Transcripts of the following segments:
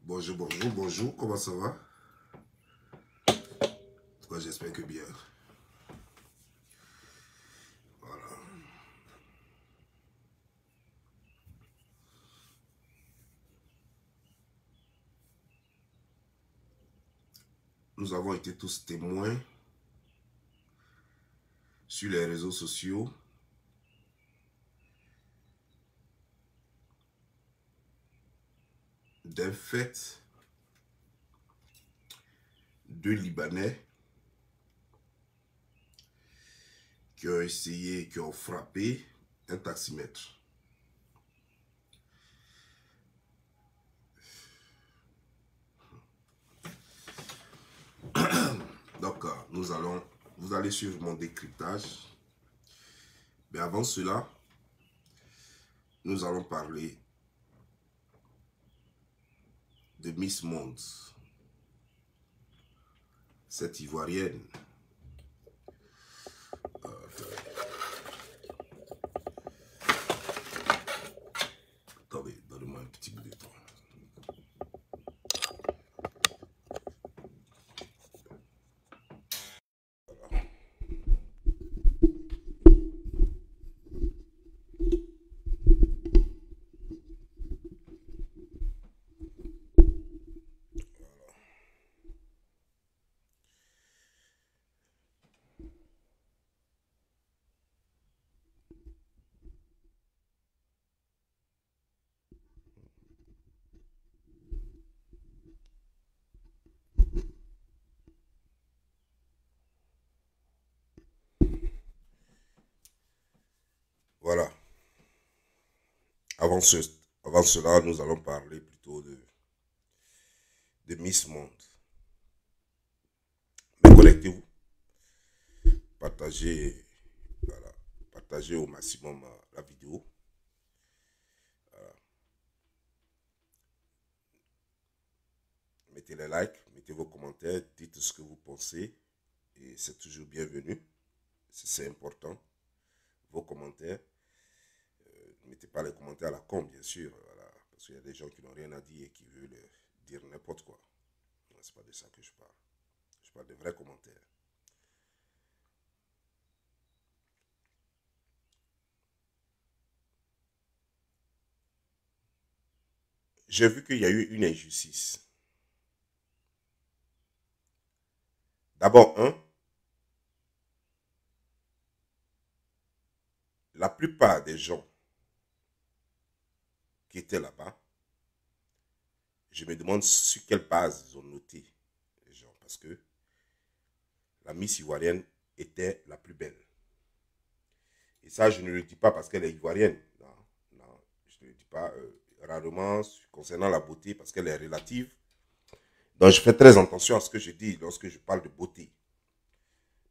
Bonjour, bonjour, bonjour, comment ça va? Moi, j'espère que bien. Voilà. Nous avons été tous témoins sur les réseaux sociaux d'un fait de Libanais qui ont essayé, qui ont frappé un taximètre. Donc, vous allez suivre mon décryptage. Mais avant cela, nous allons parler de Miss Monde, cette Ivoirienne. Attendez, donnez-moi un petit bout de temps. Voilà. Avant cela, nous allons parler plutôt de Miss Monde. Mais connectez-vous. Partagez, voilà, partagez au maximum la vidéo. Voilà. Mettez les likes, mettez vos commentaires, dites ce que vous pensez. Et c'est toujours bienvenu. C'est important. Vos commentaires. Ne mettez pas les commentaires à la con, bien sûr. Voilà, parce qu'il y a des gens qui n'ont rien à dire et qui veulent dire n'importe quoi. C'est pas de ça que je parle. Je parle de vrais commentaires. J'ai vu qu'il y a eu une injustice. D'abord, la plupart des gens qui étaient là-bas, je me demande sur quelle base ils ont noté les gens. Parce que la Miss Ivoirienne était la plus belle. Et ça, je ne le dis pas parce qu'elle est ivoirienne. Non, non, je ne le dis pas rarement concernant la beauté parce qu'elle est relative. Donc, je fais très attention à ce que je dis lorsque je parle de beauté.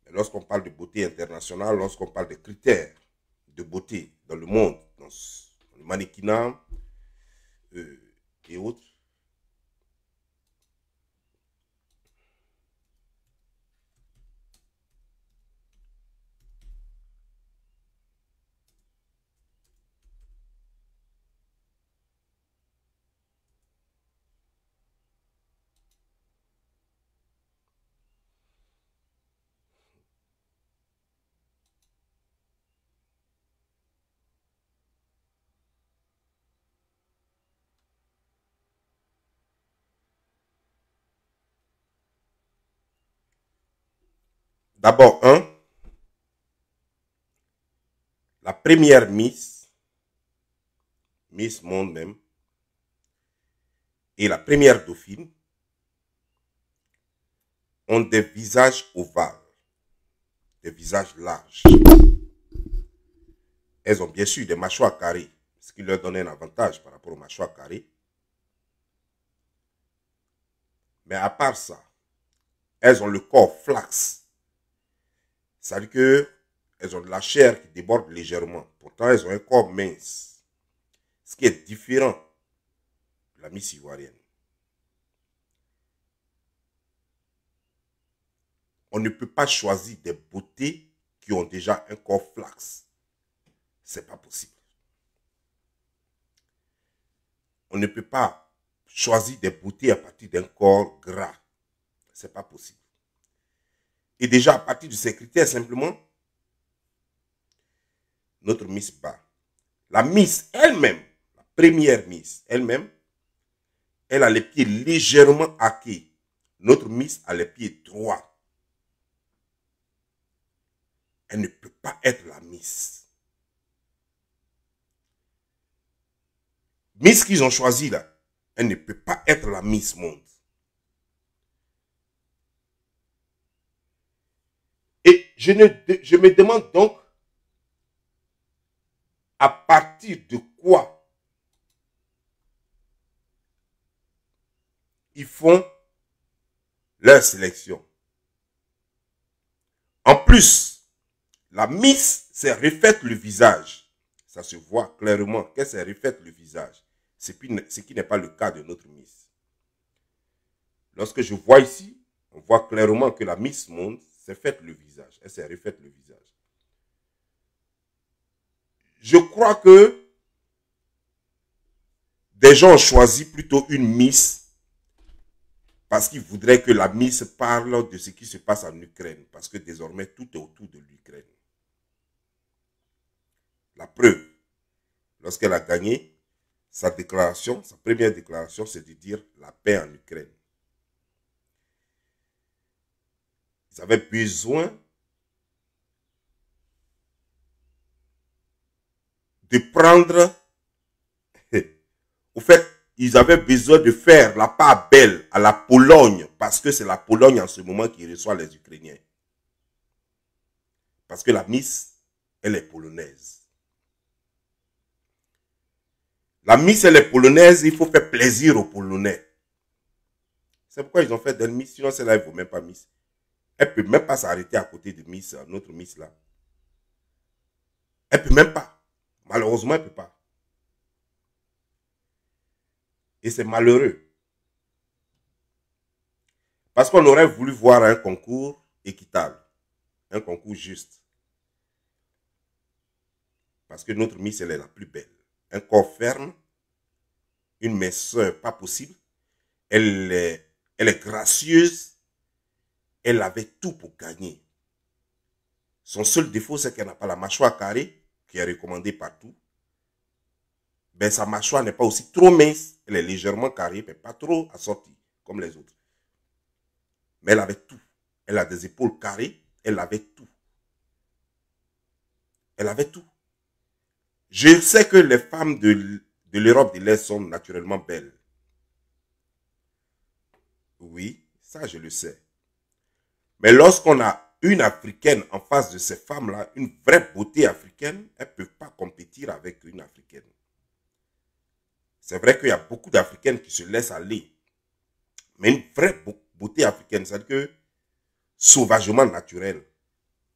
Mais lorsqu'on parle de beauté internationale, lorsqu'on parle de critères de beauté dans le monde, dans le mannequinat et autres, d'abord, la première Miss Monde même, et la première dauphine ont des visages ovales, des visages larges. Elles ont bien sûr des mâchoires carrées, ce qui leur donne un avantage par rapport aux mâchoires carrées. Mais à part ça, elles ont le corps flax. C'est-à-dire qu'elles ont de la chair qui déborde légèrement. Pourtant, elles ont un corps mince. Ce qui est différent de la Miss Ivoirienne. On ne peut pas choisir des beautés qui ont déjà un corps flax. C'est pas possible. On ne peut pas choisi des beautés à partir d'un corps gras. Ce n'est pas possible. Et déjà, à partir de ces critères, simplement, notre Miss bat. La Miss elle-même, la première Miss elle-même, elle a les pieds légèrement arqués. Notre Miss a les pieds droits. Elle ne peut pas être la Miss. Miss qu'ils ont choisi là, elle ne peut pas être la Miss Monde. Et je me demande donc à partir de quoi ils font leur sélection. En plus, la Miss, c'est reflète le visage. Ça se voit clairement qu'elle se reflète le visage. Ce qui n'est pas le cas de notre Miss. Lorsque je vois ici, on voit clairement que la Miss Monde s'est faite le visage. Elle s'est refaite le visage. Je crois que des gens ont choisi plutôt une Miss parce qu'ils voudraient que la Miss parle de ce qui se passe en Ukraine. Parce que désormais, tout est autour de l'Ukraine. La preuve, lorsqu'elle a gagné, sa déclaration, sa première déclaration, c'est de dire la paix en Ukraine. Ils avaient besoin de prendre, au fait, ils avaient besoin de faire la part belle à la Pologne, parce que c'est la Pologne en ce moment qui reçoit les Ukrainiens. Parce que la Miss, elle est polonaise. La Miss, elle est polonaise, il faut faire plaisir aux Polonais. C'est pourquoi ils ont fait d'elle Miss, sinon celle-là, elle ne vaut même pas Miss. Elle ne peut même pas s'arrêter à côté de Miss, notre Miss là. Elle ne peut même pas. Malheureusement, elle ne peut pas. Et c'est malheureux. Parce qu'on aurait voulu voir un concours équitable. Un concours juste. Parce que notre Miss, elle est la plus belle. Un corps ferme, une minceur pas possible. Elle est gracieuse. Elle avait tout pour gagner. Son seul défaut, c'est qu'elle n'a pas la mâchoire carrée, qui est recommandée partout. Ben, sa mâchoire n'est pas aussi trop mince. Elle est légèrement carrée, mais pas trop assortie, comme les autres. Mais elle avait tout. Elle a des épaules carrées. Elle avait tout. Elle avait tout. Je sais que les femmes de l'Europe de l'Est sont naturellement belles. Oui, ça je le sais. Mais lorsqu'on a une Africaine en face de ces femmes-là, une vraie beauté africaine, elles ne peuvent pas compétir avec une Africaine. C'est vrai qu'il y a beaucoup d'Africaines qui se laissent aller. Mais une vraie beauté africaine, c'est-à-dire que sauvagement naturelle,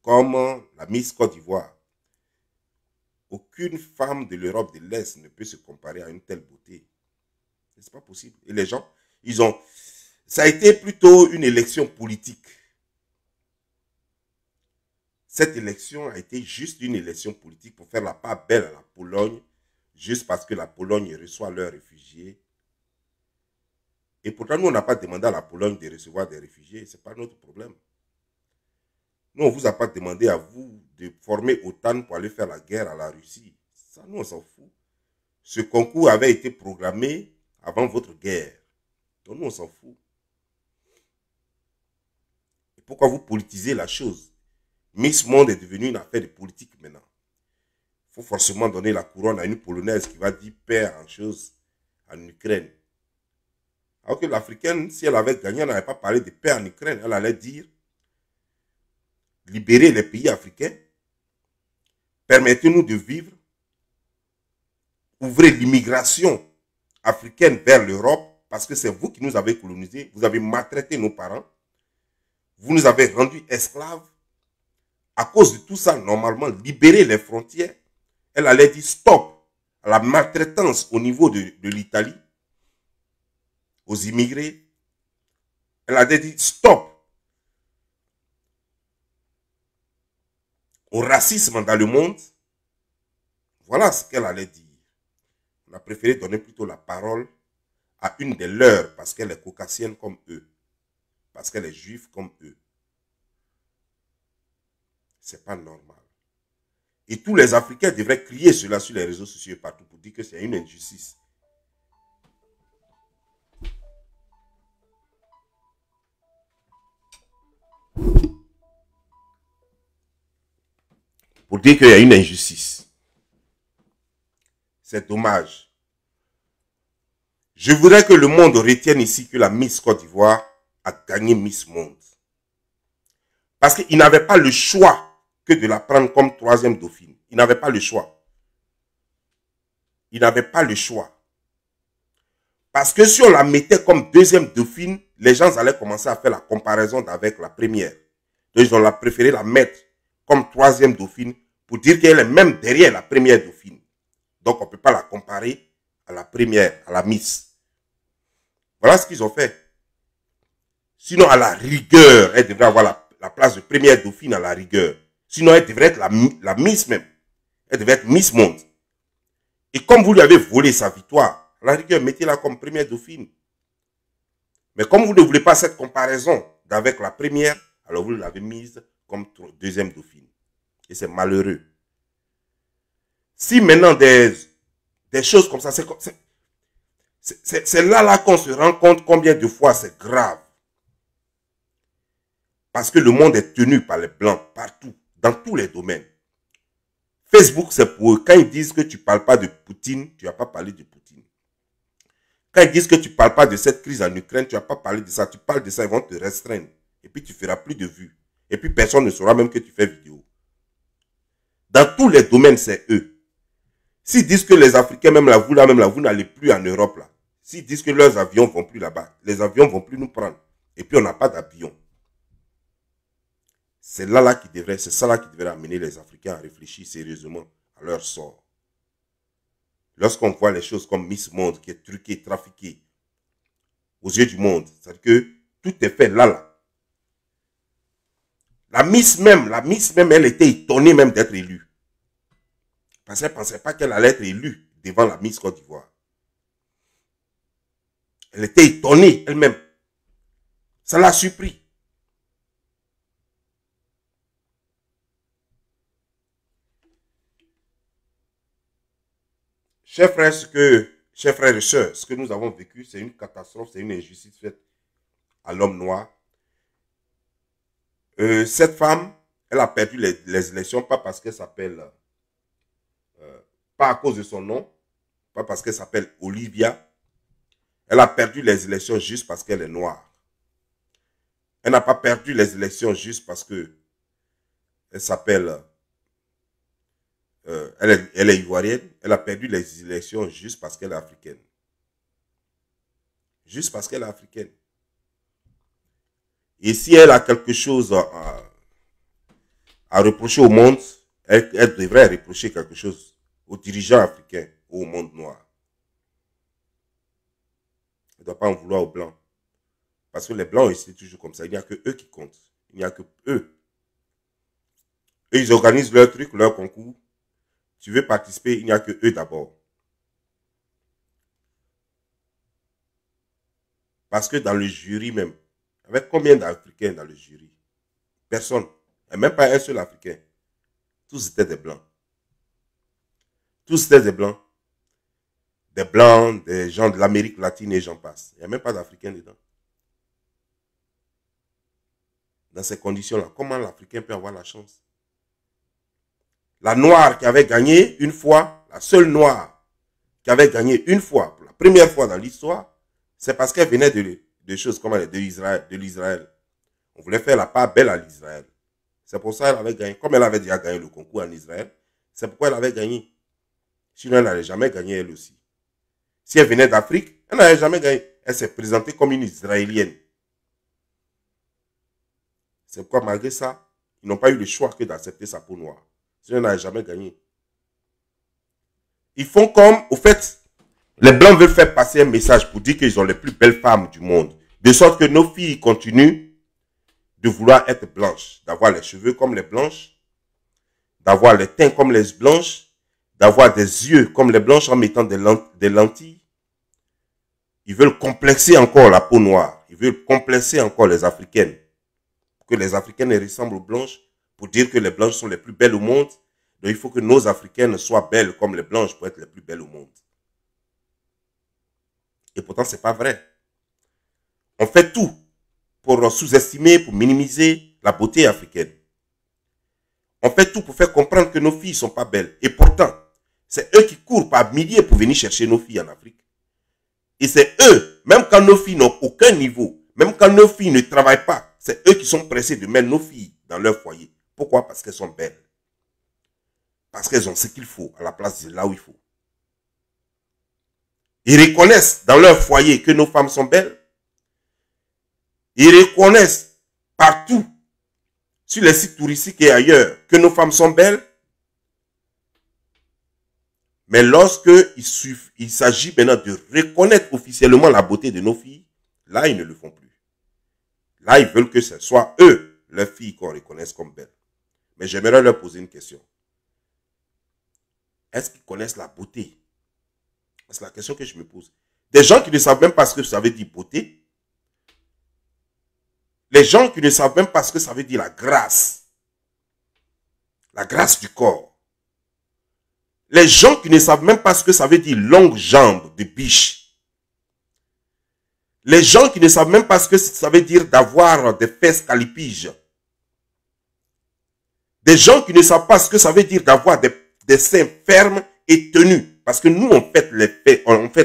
comme la Miss Côte d'Ivoire. Aucune femme de l'Europe de l'Est ne peut se comparer à une telle beauté. C'est pas possible. Et les gens, ça a été plutôt une élection politique. Cette élection a été juste une élection politique pour faire la part belle à la Pologne, juste parce que la Pologne reçoit leurs réfugiés. Et pourtant, nous, on n'a pas demandé à la Pologne de recevoir des réfugiés. Ce n'est pas notre problème. Nous, on ne vous a pas demandé à vous de former OTAN pour aller faire la guerre à la Russie. Ça, nous, on s'en fout. Ce concours avait été programmé avant votre guerre. Donc, nous, on s'en fout. Et pourquoi vous politisez la chose? Miss Monde est devenue une affaire de politique maintenant. Il faut forcément donner la couronne à une Polonaise qui va dire paix en chose en Ukraine. Alors que l'Africaine, si elle avait gagné, elle n'allait pas parlé de paix en Ukraine. Elle allait dire libérez les pays africains, permettez-nous de vivre, ouvrez l'immigration africaine vers l'Europe, parce que c'est vous qui nous avez colonisés, vous avez maltraité nos parents, vous nous avez rendus esclaves. À cause de tout ça, normalement, libérer les frontières, elle allait dire stop à la maltraitance au niveau de l'Italie, aux immigrés. Elle allait dire stop au racisme dans le monde. Voilà ce qu'elle allait dire. On a préféré donner plutôt la parole à une des leurs parce qu'elle est caucasienne comme eux, parce qu'elle est juive comme eux. C'est pas normal. Et tous les Africains devraient crier cela sur les réseaux sociaux et partout pour dire que c'est une injustice. Pour dire qu'il y a une injustice. C'est dommage. Je voudrais que le monde retienne ici que la Miss Côte d'Ivoire a gagné Miss Monde. Parce qu'il n'avait pas le choix que de la prendre comme troisième dauphine. Il n'avait pas le choix. Il n'avait pas le choix. Parce que si on la mettait comme deuxième dauphine, les gens allaient commencer à faire la comparaison avec la première. Donc ils ont préféré la mettre comme troisième dauphine pour dire qu'elle est même derrière la première dauphine. Donc on ne peut pas la comparer à la première, à la Miss. Voilà ce qu'ils ont fait. Sinon, à la rigueur, elle devrait avoir la place de première dauphine à la rigueur. Sinon, elle devrait être la Miss même. Elle devrait être Miss Monde. Et comme vous lui avez volé sa victoire, à la rigueur, mettez-la comme première dauphine. Mais comme vous ne voulez pas cette comparaison avec la première, alors vous l'avez mise comme deuxième dauphine. Et c'est malheureux. Si maintenant des choses comme ça, c'est là qu'on se rend compte combien de fois c'est grave. Parce que le monde est tenu par les Blancs partout, dans tous les domaines. Facebook, c'est pour eux. Quand ils disent que tu ne parles pas de Poutine, tu n'as pas parlé de Poutine. Quand ils disent que tu ne parles pas de cette crise en Ukraine, tu n'as pas parlé de ça. Tu parles de ça, ils vont te restreindre. Et puis tu ne feras plus de vues. Et puis personne ne saura même que tu fais vidéo. Dans tous les domaines, c'est eux. S'ils disent que les Africains, même vous n'allez plus en Europe, là. S'ils disent que leurs avions ne vont plus là-bas, les avions ne vont plus nous prendre. Et puis on n'a pas d'avion. C'est ça qui devrait amener les Africains à réfléchir sérieusement à leur sort. Lorsqu'on voit les choses comme Miss Monde qui est truquée, trafiquée aux yeux du monde, c'est-à-dire que tout est fait là. La Miss même, elle était étonnée même d'être élue. Parce qu'elle ne pensait pas qu'elle allait être élue devant la Miss Côte d'Ivoire. Elle était étonnée elle-même. Ça l'a surpris. Chers frères et sœurs, ce que nous avons vécu, c'est une catastrophe, c'est une injustice faite à l'homme noir. Cette femme, elle a perdu les élections, pas parce qu'elle s'appelle, pas à cause de son nom, pas parce qu'elle s'appelle Olivia. Elle a perdu les élections juste parce qu'elle est noire. Elle n'a pas perdu les élections juste parce que elle s'appelle, elle est ivoirienne. Elle a perdu les élections juste parce qu'elle est africaine. Juste parce qu'elle est africaine. Et si elle a quelque chose à reprocher au monde, elle devrait reprocher quelque chose aux dirigeants africains ou au monde noir. Elle ne doit pas en vouloir aux Blancs. Parce que les Blancs, c'est toujours comme ça. Il n'y a que eux qui comptent. Il n'y a que eux. Et ils organisent leur truc, leur concours. Tu veux participer, il n'y a que eux d'abord. Parce que dans le jury même, avec combien d'Africains dans le jury? Personne. Et même pas un seul Africain. Tous étaient des Blancs. Tous étaient des Blancs. Des Blancs, des gens de l'Amérique latine et j'en passe. Il n'y a même pas d'Africains dedans. Dans ces conditions-là, comment l'Africain peut avoir la chance? La noire qui avait gagné une fois, la seule noire qui avait gagné une fois, pour la première fois dans l'histoire, c'est parce qu'elle venait de choses comme de l'Israël. On voulait faire la part belle à l'Israël. C'est pour ça qu'elle avait gagné. Comme elle avait déjà gagné le concours en Israël, c'est pourquoi elle avait gagné. Sinon, elle n'allait jamais gagné elle aussi. Si elle venait d'Afrique, elle n'allait jamais gagné. Elle s'est présentée comme une Israélienne. C'est pourquoi, malgré ça, ils n'ont pas eu le choix que d'accepter sa peau noire. Sinon, elle n'allait jamais gagné. Ils font comme, au fait, les Blancs veulent faire passer un message pour dire qu'ils ont les plus belles femmes du monde. De sorte que nos filles continuent de vouloir être blanches, d'avoir les cheveux comme les blanches, d'avoir les teints comme les blanches, d'avoir des yeux comme les blanches en mettant des lentilles. Ils veulent complexer encore la peau noire. Ils veulent complexer encore les Africaines. Pour que les Africaines ressemblent aux Blanches. Pour dire que les Blanches sont les plus belles au monde. Donc il faut que nos Africaines soient belles comme les Blanches pour être les plus belles au monde. Et pourtant, ce n'est pas vrai. On fait tout pour sous-estimer, pour minimiser la beauté africaine. On fait tout pour faire comprendre que nos filles ne sont pas belles. Et pourtant, c'est eux qui courent par milliers pour venir chercher nos filles en Afrique. Et c'est eux, même quand nos filles n'ont aucun niveau, même quand nos filles ne travaillent pas, c'est eux qui sont pressés de mettre nos filles dans leur foyer. Pourquoi? Parce qu'elles sont belles. Parce qu'elles ont ce qu'il faut à la place de là où il faut. Ils reconnaissent dans leur foyer que nos femmes sont belles. Ils reconnaissent partout, sur les sites touristiques et ailleurs, que nos femmes sont belles. Mais lorsque il s'agit maintenant de reconnaître officiellement la beauté de nos filles, là, ils ne le font plus. Là, ils veulent que ce soit eux, leurs filles, qu'on reconnaisse comme belles. Mais j'aimerais leur poser une question. Est-ce qu'ils connaissent la beauté? C'est la question que je me pose. Des gens qui ne savent même pas ce que ça veut dire beauté. Les gens qui ne savent même pas ce que ça veut dire la grâce. La grâce du corps. Les gens qui ne savent même pas ce que ça veut dire longue jambe de biche. Les gens qui ne savent même pas ce que ça veut dire d'avoir des fesses calipiges. Des gens qui ne savent pas ce que ça veut dire d'avoir des seins fermes et tenus. Parce que nous, on fête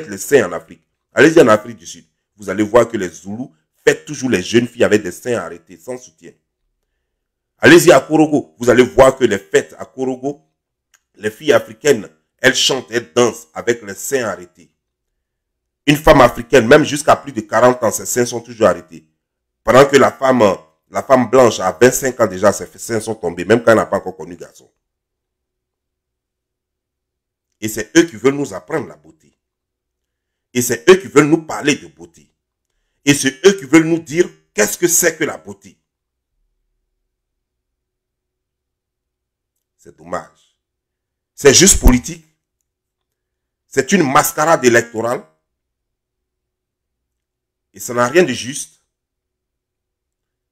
les seins en Afrique. Allez-y en Afrique du Sud. Vous allez voir que les Zoulous fêtent toujours les jeunes filles avec des seins arrêtés, sans soutien. Allez-y à Korogo. Vous allez voir que les fêtes à Korogo, les filles africaines, elles chantent, elles dansent avec les seins arrêtés. Une femme africaine, même jusqu'à plus de 40 ans, ses seins sont toujours arrêtés. Pendant que la femme blanche, à 25 ans déjà, ses seins sont tombés, même quand elle n'a pas encore connu garçon. Et c'est eux qui veulent nous apprendre la beauté. Et c'est eux qui veulent nous parler de beauté. Et c'est eux qui veulent nous dire qu'est-ce que c'est que la beauté. C'est dommage. C'est juste politique. C'est une mascarade électorale. Et ça n'a rien de juste.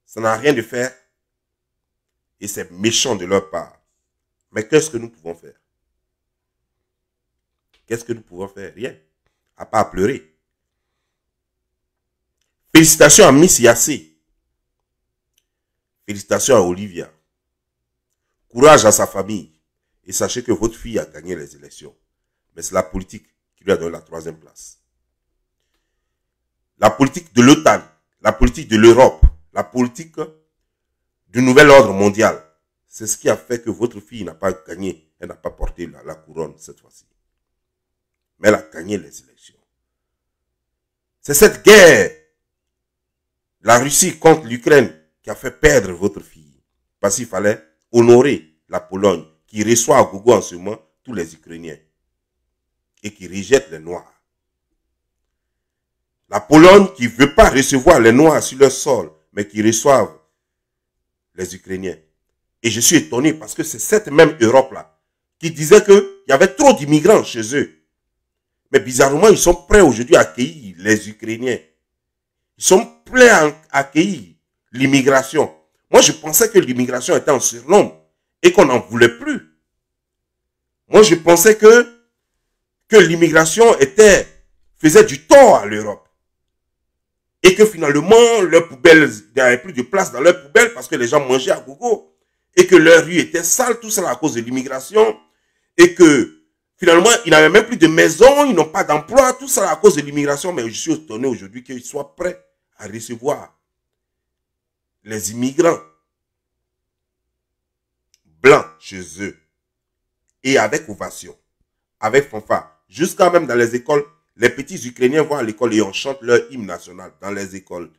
Ça n'a rien de faire. Et c'est méchant de leur part. Mais qu'est-ce que nous pouvons faire? Qu'est-ce que nous pouvons faire? Rien. À part pleurer. Félicitations à Miss Yassé. Félicitations à Olivia. Courage à sa famille. Et sachez que votre fille a gagné les élections. Mais c'est la politique qui lui a donné la 3e place. La politique de l'OTAN, la politique de l'Europe, la politique du nouvel ordre mondial. C'est ce qui a fait que votre fille n'a pas gagné. Elle n'a pas porté la couronne cette fois-ci. Mais elle a gagné les élections. C'est cette guerre, la Russie contre l'Ukraine, qui a fait perdre votre fille. Parce qu'il fallait honorer la Pologne, qui reçoit à gogo en ce moment tous les Ukrainiens. Et qui rejette les Noirs. La Pologne qui ne veut pas recevoir les Noirs sur leur sol, mais qui reçoivent les Ukrainiens. Et je suis étonné parce que c'est cette même Europe-là qui disait qu'il y avait trop d'immigrants chez eux. Mais bizarrement, ils sont prêts aujourd'hui à accueillir les Ukrainiens. Ils sont prêts à accueillir l'immigration. Moi, je pensais que l'immigration était en surnombre et qu'on n'en voulait plus. Moi, je pensais que l'immigration faisait du tort à l'Europe. Et que finalement, leurs poubelles, il n'y avait plus de place dans leurs poubelles parce que les gens mangeaient à gogo. Et que leur rue était sale, tout ça à cause de l'immigration. Et que finalement, ils n'avaient même plus de maison, ils n'ont pas d'emploi, tout ça à cause de l'immigration. Mais je suis étonné aujourd'hui qu'ils soient prêts à recevoir les immigrants blancs chez eux. Et avec ovation, avec fanfare. Jusqu'à même dans les écoles, les petits Ukrainiens vont à l'école et on chante leur hymne national dans les écoles.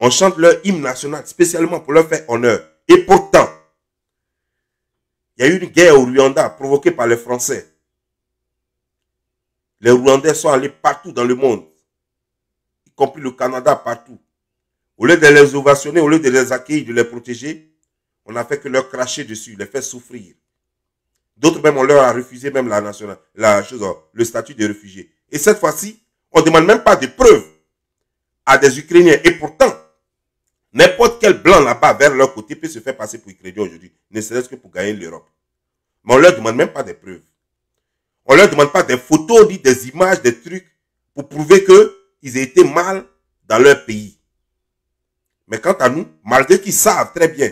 On chante leur hymne national spécialement pour leur faire honneur. Et pourtant, il y a eu une guerre au Rwanda provoquée par les Français. Les Rwandais sont allés partout dans le monde, y compris le Canada, partout. Au lieu de les ovationner, au lieu de les accueillir, de les protéger, on n'a fait que leur cracher dessus, les faire souffrir. D'autres même, on leur a refusé même le statut de réfugié. Et cette fois-ci, on ne demande même pas de preuves à des Ukrainiens. Et pourtant, n'importe quel blanc là-bas vers leur côté peut se faire passer pour Ukrainien aujourd'hui, ne serait-ce que pour gagner l'Europe. Mais on ne leur demande même pas des preuves. On ne leur demande pas des photos, ni des images, des trucs pour prouver qu'ils aient été mal dans leur pays. Mais quant à nous, malgré qu'ils savent très bien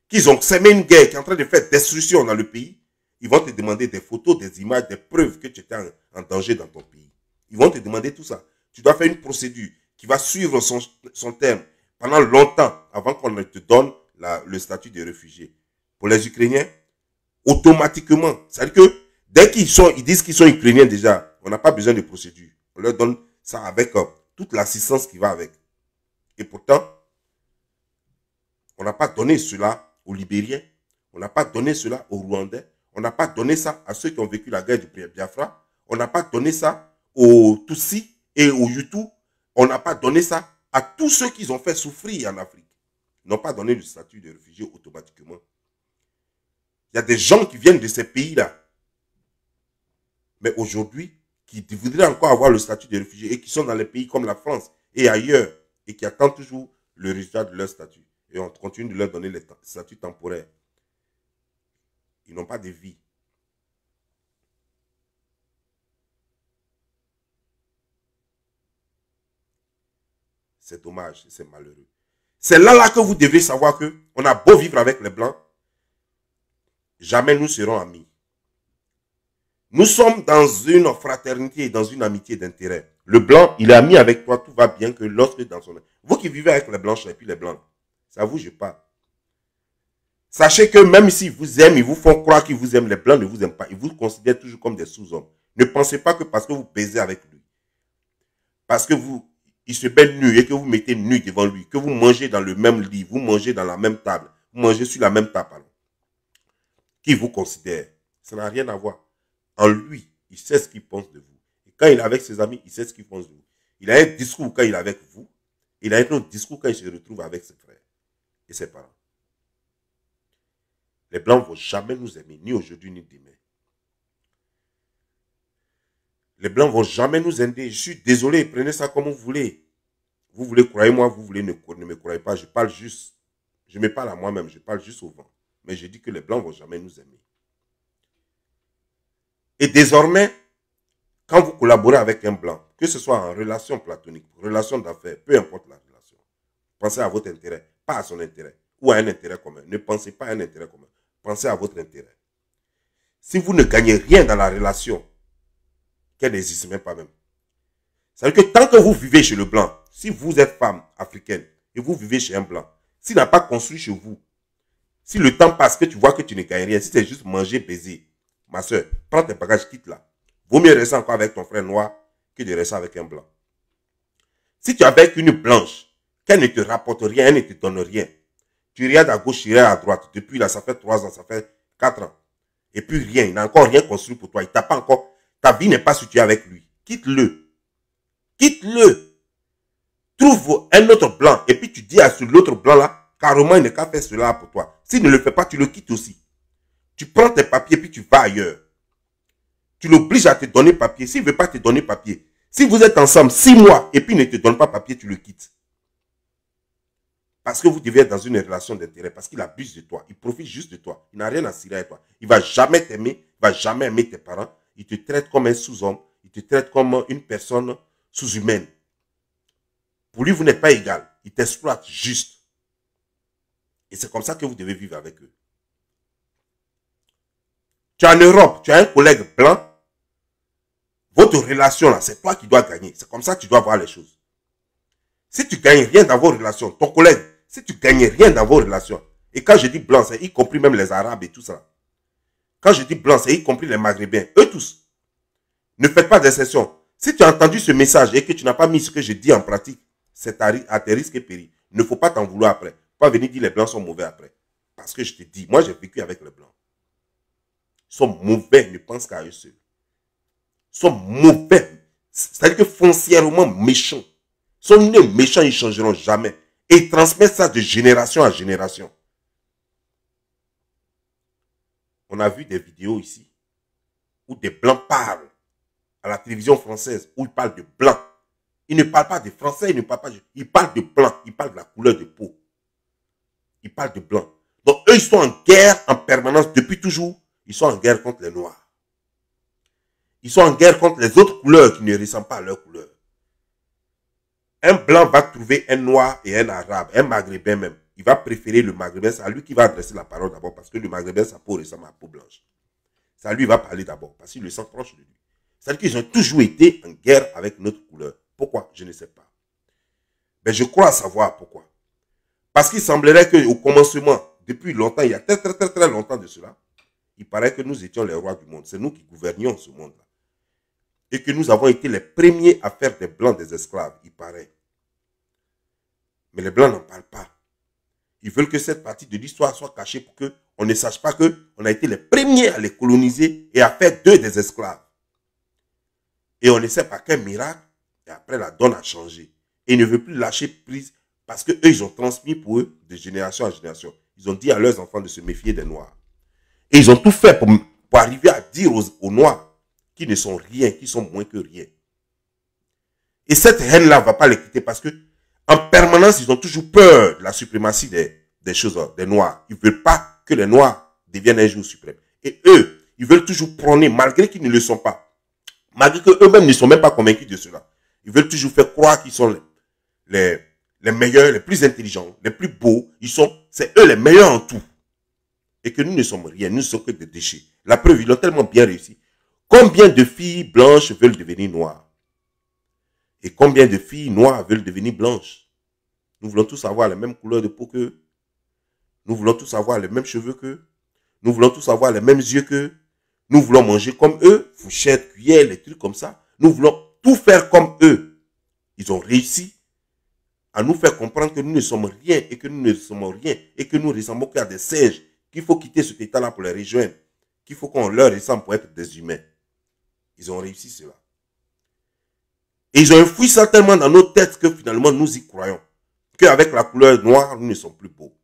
qu'ils ont semé une guerre qui est en train de faire destruction dans le pays, ils vont te demander des photos, des images, des preuves que tu étais en danger dans ton pays. Ils vont te demander tout ça. Tu dois faire une procédure qui va suivre son terme pendant longtemps avant qu'on ne te donne le statut de réfugié. Pour les Ukrainiens, automatiquement, c'est-à-dire que dès ils disent qu'ils sont Ukrainiens déjà, on n'a pas besoin de procédure. On leur donne ça avec toute l'assistance qui va avec. Et pourtant, on n'a pas donné cela aux Libériens, on n'a pas donné cela aux Rwandais, on n'a pas donné ça à ceux qui ont vécu la guerre du Biafra, on n'a pas donné ça aux Tutsis et aux Hutus, on n'a pas donné ça à tous ceux qui ont fait souffrir en Afrique. Ils n'ont pas donné le statut de réfugié automatiquement. Il y a des gens qui viennent de ces pays-là, mais aujourd'hui, qui voudraient encore avoir le statut de réfugié et qui sont dans les pays comme la France et ailleurs, et qui attendent toujours le résultat de leur statut. Et on continue de leur donner les statuts temporaires. Ils n'ont pas de vie. C'est dommage, c'est malheureux. C'est là que vous devez savoir que on a beau vivre avec les Blancs, jamais nous serons amis. Nous sommes dans une fraternité et dans une amitié d'intérêt. Le Blanc, il est ami avec toi, tout va bien que lorsque dans son... Vous qui vivez avec les Blanches et puis les Blancs, c'est à vous je parle. Sachez que même s'ils vous aiment, ils vous font croire qu'ils vous aiment, les Blancs ne vous aiment pas. Ils vous considèrent toujours comme des sous-hommes. Ne pensez pas que parce que vous baisez avec lui, parce que il se met nu et que vous mettez nu devant lui, que vous mangez dans le même lit, vous mangez dans la même table, vous mangez sur la même table, alors, qui vous considère. Ça n'a rien à voir. En lui, il sait ce qu'il pense de vous. Et quand il est avec ses amis, il sait ce qu'il pense de vous. Il a un discours quand il est avec vous. Il a un autre discours quand il se retrouve avec ses frères et ses parents. Les Blancs ne vont jamais nous aimer, ni aujourd'hui, ni demain. Les Blancs ne vont jamais nous aider. Je suis désolé, prenez ça comme vous voulez. Vous voulez, croyez-moi, vous voulez, ne me croyez pas. Je parle juste. Je me parle à moi-même, je parle juste au vent. Mais je dis que les Blancs ne vont jamais nous aimer. Et désormais, quand vous collaborez avec un Blanc, que ce soit en relation platonique, relation d'affaires, peu importe la relation, pensez à votre intérêt, pas à son intérêt, ou à un intérêt commun. Ne pensez pas à un intérêt commun. Pensez à votre intérêt. Si vous ne gagnez rien dans la relation, qu'elle n'existe même pas même. C'est-à-dire que tant que vous vivez chez le Blanc, si vous êtes femme africaine et vous vivez chez un Blanc, s'il n'a pas construit chez vous, si le temps passe, que tu vois que tu ne gagnes rien, si c'est juste manger, baiser, ma soeur, prends tes bagages, quitte là. Vaut mieux rester encore avec ton frère noir que de rester avec un Blanc. Si tu es avec une blanche, qu'elle ne te rapporte rien, elle ne te donne rien, tu regardes à gauche, tu regardes à droite. Depuis là, ça fait 3 ans, ça fait 4 ans. Et puis rien, il n'a encore rien construit pour toi. Il t'a pas encore, ta vie n'est pas située avec lui. Quitte-le. Quitte-le. Trouve un autre blanc. Et puis tu dis à l'autre blanc là, carrément, il n'est qu'à faire cela pour toi. S'il ne le fait pas, tu le quittes aussi. Tu prends tes papiers puis tu vas ailleurs. Tu l'obliges à te donner papier. S'il ne veut pas te donner papier, si vous êtes ensemble 6 mois et puis il ne te donne pas papier, tu le quittes. Parce que vous devez être dans une relation d'intérêt, parce qu'il abuse de toi, il profite juste de toi, il n'a rien à cirer avec toi. Il ne va jamais t'aimer, il ne va jamais aimer tes parents, il te traite comme un sous-homme, il te traite comme une personne sous-humaine. Pour lui, vous n'êtes pas égal, il t'exploite juste. Et c'est comme ça que vous devez vivre avec eux. Tu es en Europe, tu as un collègue blanc, votre relation là, c'est toi qui dois gagner. C'est comme ça que tu dois voir les choses. Si tu ne gagnes rien dans vos relations, ton collègue, si tu ne gagnes rien dans vos relations, et quand je dis blanc, c'est y compris même les Arabes et tout ça. Quand je dis blanc, c'est y compris les Maghrébins, eux tous. Ne faites pas d'exception. Si tu as entendu ce message et que tu n'as pas mis ce que je dis en pratique, c'est à tes risques et périls. Il ne faut pas t'en vouloir après. Pas venir dire les blancs sont mauvais après. Parce que je te dis, moi j'ai vécu avec les blancs. Ils sont mauvais, ils ne pensent qu'à eux seuls. Ils sont mauvais. C'est-à-dire que foncièrement méchants. Ils sont nés méchants, ils ne changeront jamais. Et ils transmettent ça de génération à génération. On a vu des vidéos ici où des blancs parlent à la télévision française où il parle de blanc. Il ne parle pas de français, il parle de blanc, il parle de la couleur de peau. Il parle de blanc. Donc eux, ils sont en guerre en permanence depuis toujours. Ils sont en guerre contre les noirs. Ils sont en guerre contre les autres couleurs qui ne ressemblent pas à leur couleur. Un blanc va trouver un noir et un arabe, un maghrébin même. Il va préférer le maghrébin, c'est à lui qui va adresser la parole d'abord parce que le maghrébin, sa peau ressemble à la peau blanche. C'est à lui qui va parler d'abord parce qu'il le sent proche de lui. C'est-à-dire qu'ils ont toujours été en guerre avec notre couleur. Pourquoi? Je ne sais pas. Mais je crois savoir pourquoi. Parce qu'il semblerait qu'au commencement, depuis longtemps, il y a très longtemps de cela, il paraît que nous étions les rois du monde. C'est nous qui gouvernions ce monde-là. Et que nous avons été les premiers à faire des blancs des esclaves, il paraît. Mais les blancs n'en parlent pas. Ils veulent que cette partie de l'histoire soit cachée pour qu'on ne sache pas qu'on a été les premiers à les coloniser et à faire d'eux des esclaves. Et on ne sait pas quel miracle, et après la donne a changé. Et ils ne veulent plus lâcher prise parce qu'eux, ils ont transmis pour eux de génération en génération. Ils ont dit à leurs enfants de se méfier des Noirs. Et ils ont tout fait pour arriver à dire aux Noirs qui ne sont rien, qui sont moins que rien. Et cette haine-là ne va pas les quitter parce que en permanence, ils ont toujours peur de la suprématie des choses, des Noirs. Ils ne veulent pas que les Noirs deviennent un jour suprêmes. Et eux, ils veulent toujours prôner, malgré qu'ils ne le sont pas. Malgré qu'eux-mêmes ne sont même pas convaincus de cela. Ils veulent toujours faire croire qu'ils sont les meilleurs, les plus intelligents, les plus beaux. C'est eux les meilleurs en tout. Et que nous ne sommes rien, nous ne sommes que des déchets. La preuve, ils l'ont tellement bien réussi. Combien de filles blanches veulent devenir noires? Et combien de filles noires veulent devenir blanches? Nous voulons tous avoir la même couleur de peau qu'eux. Nous voulons tous avoir les mêmes cheveux qu'eux. Nous voulons tous avoir les mêmes yeux qu'eux. Nous voulons manger comme eux, fourchettes, cuillères, les trucs comme ça. Nous voulons tout faire comme eux. Ils ont réussi à nous faire comprendre que nous ne sommes rien et que nous ne sommes rien et que nous ressemblons qu'à des singes, qu'il faut quitter cet état-là pour les rejoindre, qu'il faut qu'on leur ressemble pour être des humains. Ils ont réussi cela. Et ils ont enfoui ça tellement dans nos têtes que finalement nous y croyons. Qu'avec la couleur noire, nous ne sommes plus beaux.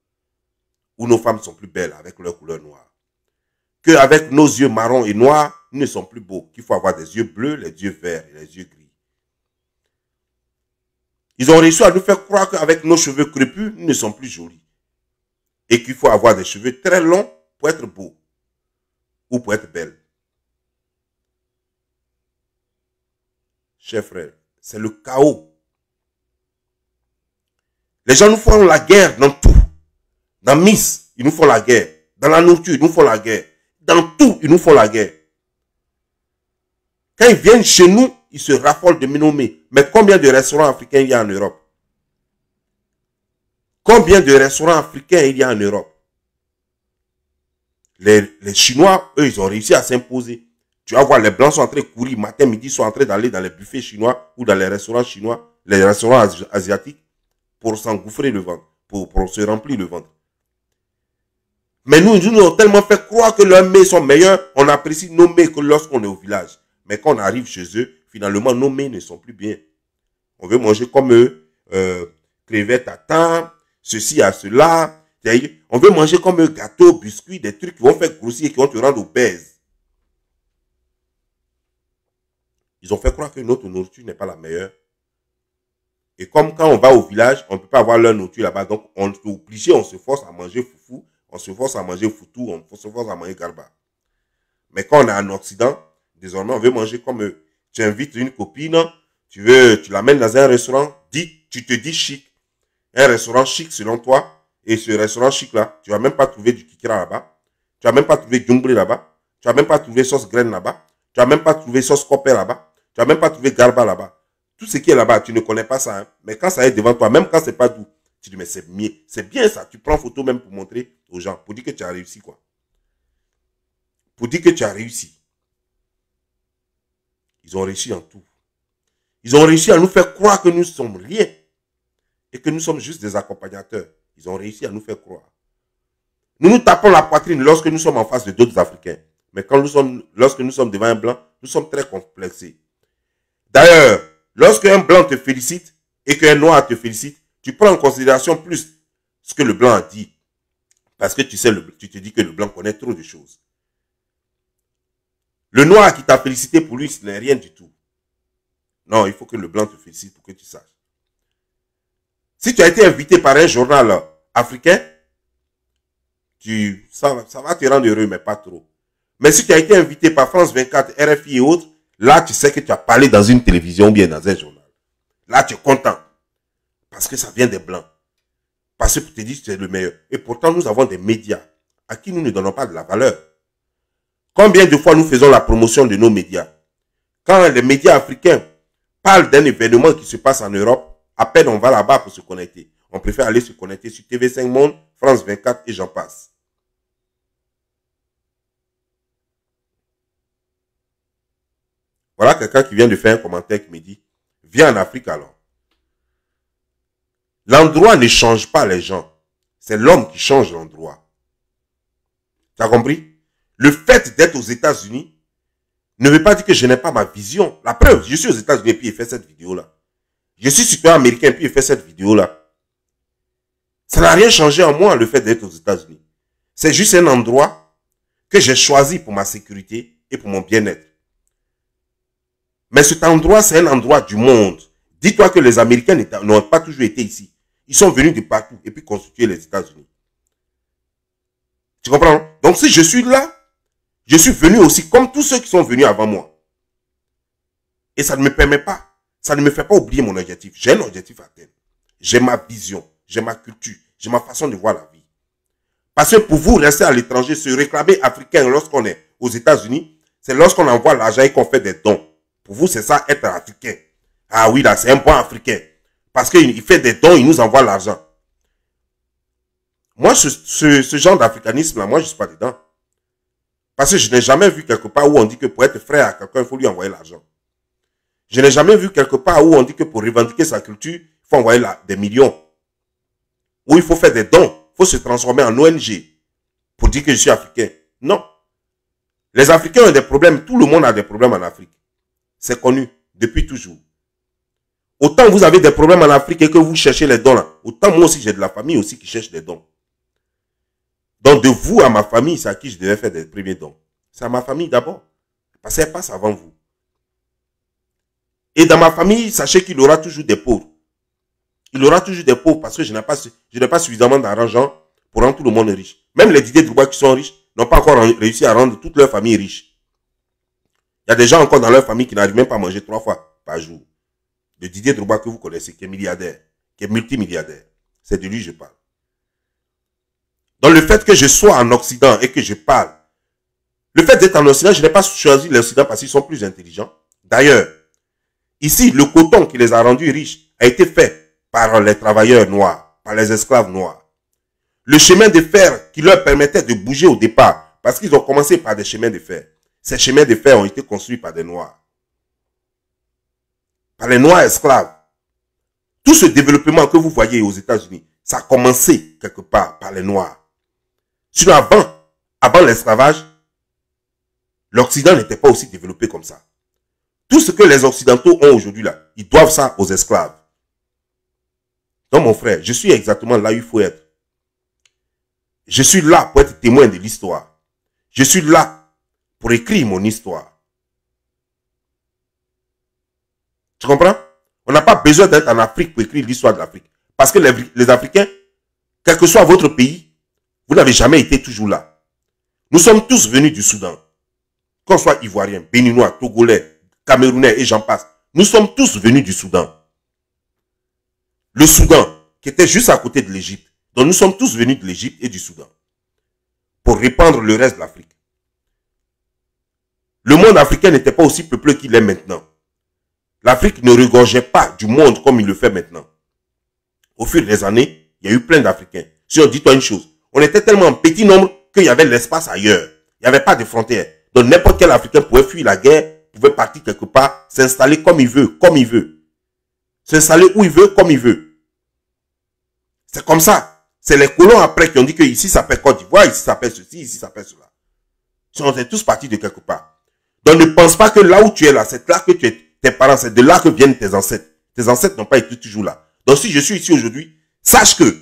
Ou nos femmes sont plus belles avec leur couleur noire. Qu'avec nos yeux marrons et noirs, nous ne sommes plus beaux. Qu'il faut avoir des yeux bleus, les yeux verts et les yeux gris. Ils ont réussi à nous faire croire qu'avec nos cheveux crépus, nous ne sommes plus jolis. Et qu'il faut avoir des cheveux très longs pour être beau. Ou pour être belle. Chers frères, c'est le chaos. Les gens nous font la guerre dans tout. Dans Miss, ils nous font la guerre. Dans la nourriture, ils nous font la guerre. Dans tout, ils nous font la guerre. Quand ils viennent chez nous, ils se raffolent de me nommer. Mais combien de restaurants africains il y a en Europe? Combien de restaurants africains il y a en Europe? Les Chinois, eux, ils ont réussi à s'imposer. Tu vas voir, les Blancs sont en train de courir, matin, midi, sont en train d'aller dans les buffets chinois ou dans les restaurants chinois, les restaurants asiatiques, pour s'engouffrer le ventre, pour se remplir le ventre. Mais nous avons tellement fait croire que leurs mets sont meilleurs, on apprécie nos mets que lorsqu'on est au village. Mais quand on arrive chez eux, finalement, nos mets ne sont plus bien. On veut manger comme eux, crevettes à temps, ceci à cela. On veut manger comme eux, gâteaux, biscuits, des trucs qui vont faire grossir et qui vont te rendre obèse. Ils ont fait croire que notre nourriture n'est pas la meilleure. Et comme quand on va au village, on ne peut pas avoir leur nourriture là-bas. Donc, on est obligé, on se force à manger foufou, on se force à manger foutou, on se force à manger garba. Mais quand on est en Occident, désormais, on veut manger comme eux. Tu invites une copine, tu l'amènes dans un restaurant, tu te dis chic. Un restaurant chic selon toi. Et ce restaurant chic-là, tu ne vas même pas trouver du kikira là-bas. Tu ne vas même pas trouver djumbré là-bas. Tu ne vas même pas trouver sauce graine là-bas. Tu ne vas même pas trouver sauce copper là-bas. Tu ne vas même pas trouver garba là-bas. Tout ce qui est là-bas, tu ne connais pas ça. Hein? Mais quand ça est devant toi, même quand c'est pas doux, tu dis, mais c'est mieux. C'est bien ça. Tu prends photo même pour montrer aux gens. Pour dire que tu as réussi, quoi. Pour dire que tu as réussi. Ils ont réussi en tout. Ils ont réussi à nous faire croire que nous sommes rien. Et que nous sommes juste des accompagnateurs. Ils ont réussi à nous faire croire. Nous nous tapons la poitrine lorsque nous sommes en face de d'autres Africains. Mais lorsque nous sommes devant un blanc, nous sommes très complexés. D'ailleurs, lorsque un blanc te félicite et qu'un noir te félicite, tu prends en considération plus ce que le blanc a dit. Parce que tu te dis que le blanc connaît trop de choses. Le noir qui t'a félicité pour lui, ce n'est rien du tout. Non, il faut que le blanc te félicite pour que tu saches. Si tu as été invité par un journal africain, ça va te rendre heureux, mais pas trop. Mais si tu as été invité par France 24, RFI et autres, là, tu sais que tu as parlé dans une télévision ou bien dans un journal. Là, tu es content. Parce que ça vient des blancs. Parce que tu te dis que tu es le meilleur. Et pourtant, nous avons des médias à qui nous ne donnons pas de la valeur. Combien de fois nous faisons la promotion de nos médias? Quand les médias africains parlent d'un événement qui se passe en Europe, à peine on va là-bas pour se connecter. On préfère aller se connecter sur TV5 Monde, France 24 et j'en passe. Voilà quelqu'un qui vient de faire un commentaire qui me dit, viens en Afrique alors. L'endroit ne change pas les gens. C'est l'homme qui change l'endroit. Tu as compris? Le fait d'être aux États-Unis ne veut pas dire que je n'ai pas ma vision. La preuve, je suis aux États-Unis et puis il fait cette vidéo-là. Je suis citoyen américain et puis il fait cette vidéo-là. Ça n'a rien changé en moi, le fait d'être aux États-Unis. C'est juste un endroit que j'ai choisi pour ma sécurité et pour mon bien-être. Mais cet endroit, c'est un endroit du monde. Dis-toi que les Américains n'ont pas toujours été ici. Ils sont venus de partout et puis constituer les États-Unis. Tu comprends? Donc si je suis là, je suis venu aussi comme tous ceux qui sont venus avant moi. Et ça ne me permet pas, ça ne me fait pas oublier mon objectif. J'ai un objectif à atteindre. J'ai ma vision, j'ai ma culture, j'ai ma façon de voir la vie. Parce que pour vous, rester à l'étranger, se réclamer africain lorsqu'on est aux États-Unis, c'est lorsqu'on envoie l'argent et qu'on fait des dons. Pour vous, c'est ça, être africain. Ah oui, là, c'est un bon africain. Parce qu'il fait des dons, il nous envoie l'argent. Moi, ce genre d'africanisme-là, moi, je ne suis pas dedans. Parce que je n'ai jamais vu quelque part où on dit que pour être frère à quelqu'un, il faut lui envoyer l'argent. Je n'ai jamais vu quelque part où on dit que pour revendiquer sa culture, il faut envoyer des millions. Où il faut faire des dons. Il faut se transformer en ONG pour dire que je suis africain. Non. Les Africains ont des problèmes. Tout le monde a des problèmes en Afrique. C'est connu depuis toujours. Autant vous avez des problèmes en Afrique et que vous cherchez les dons là, autant moi aussi j'ai de la famille aussi qui cherche des dons. Donc de vous à ma famille, c'est à qui je devais faire des premiers dons. C'est à ma famille d'abord. Parce qu'elle passe avant vous. Et dans ma famille, sachez qu'il y aura toujours des pauvres. Il y aura toujours des pauvres parce que je n'ai pas suffisamment d'argent pour rendre tout le monde riche. Même les Didier Drogba qui sont riches n'ont pas encore réussi à rendre toute leur famille riche. Il y a des gens encore dans leur famille qui n'arrivent même pas à manger 3 fois par jour. Le Didier Drogba que vous connaissez, qui est milliardaire, qui est multimilliardaire. C'est de lui que je parle. Donc le fait que je sois en Occident et que je parle, le fait d'être en Occident, je n'ai pas choisi l'Occident parce qu'ils sont plus intelligents. D'ailleurs, ici, le coton qui les a rendus riches a été fait par les travailleurs noirs, par les esclaves noirs. Le chemin de fer qui leur permettait de bouger au départ, parce qu'ils ont commencé par des chemins de fer. Ces chemins de fer ont été construits par des noirs. Par les noirs esclaves. Tout ce développement que vous voyez aux États-Unis, ça a commencé quelque part par les noirs. Sinon avant l'esclavage, l'Occident n'était pas aussi développé comme ça. Tout ce que les Occidentaux ont aujourd'hui là, ils doivent ça aux esclaves. Donc mon frère, je suis exactement là où il faut être. Je suis là pour être témoin de l'histoire. Je suis là pour écrire mon histoire. Tu comprends? On n'a pas besoin d'être en Afrique pour écrire l'histoire de l'Afrique. Parce que les Africains, quel que soit votre pays, vous n'avez jamais été toujours là. Nous sommes tous venus du Soudan. Qu'on soit Ivoirien, Béninois, Togolais, Camerounais et j'en passe. Nous sommes tous venus du Soudan. Le Soudan, qui était juste à côté de l'Égypte. Donc nous sommes tous venus de l'Égypte et du Soudan. Pour répandre le reste de l'Afrique. Le monde africain n'était pas aussi peuplé qu'il est maintenant. L'Afrique ne regorgeait pas du monde comme il le fait maintenant. Au fil des années, il y a eu plein d'Africains. Si on dit toi une chose, on était tellement en petit nombre qu'il y avait l'espace ailleurs. Il n'y avait pas de frontières. Donc n'importe quel Africain pouvait fuir la guerre, pouvait partir quelque part, s'installer comme il veut, comme il veut. S'installer où il veut, comme il veut. C'est comme ça. C'est les colons après qui ont dit que ici ça s'appelle Côte d'Ivoire, ici ça s'appelle ceci, ici ça s'appelle cela. On est tous partis de quelque part. Donc ne pense pas que là où tu es là, c'est là que tu es, tes parents, c'est de là que viennent tes ancêtres. Tes ancêtres n'ont pas été toujours là. Donc si je suis ici aujourd'hui, sache que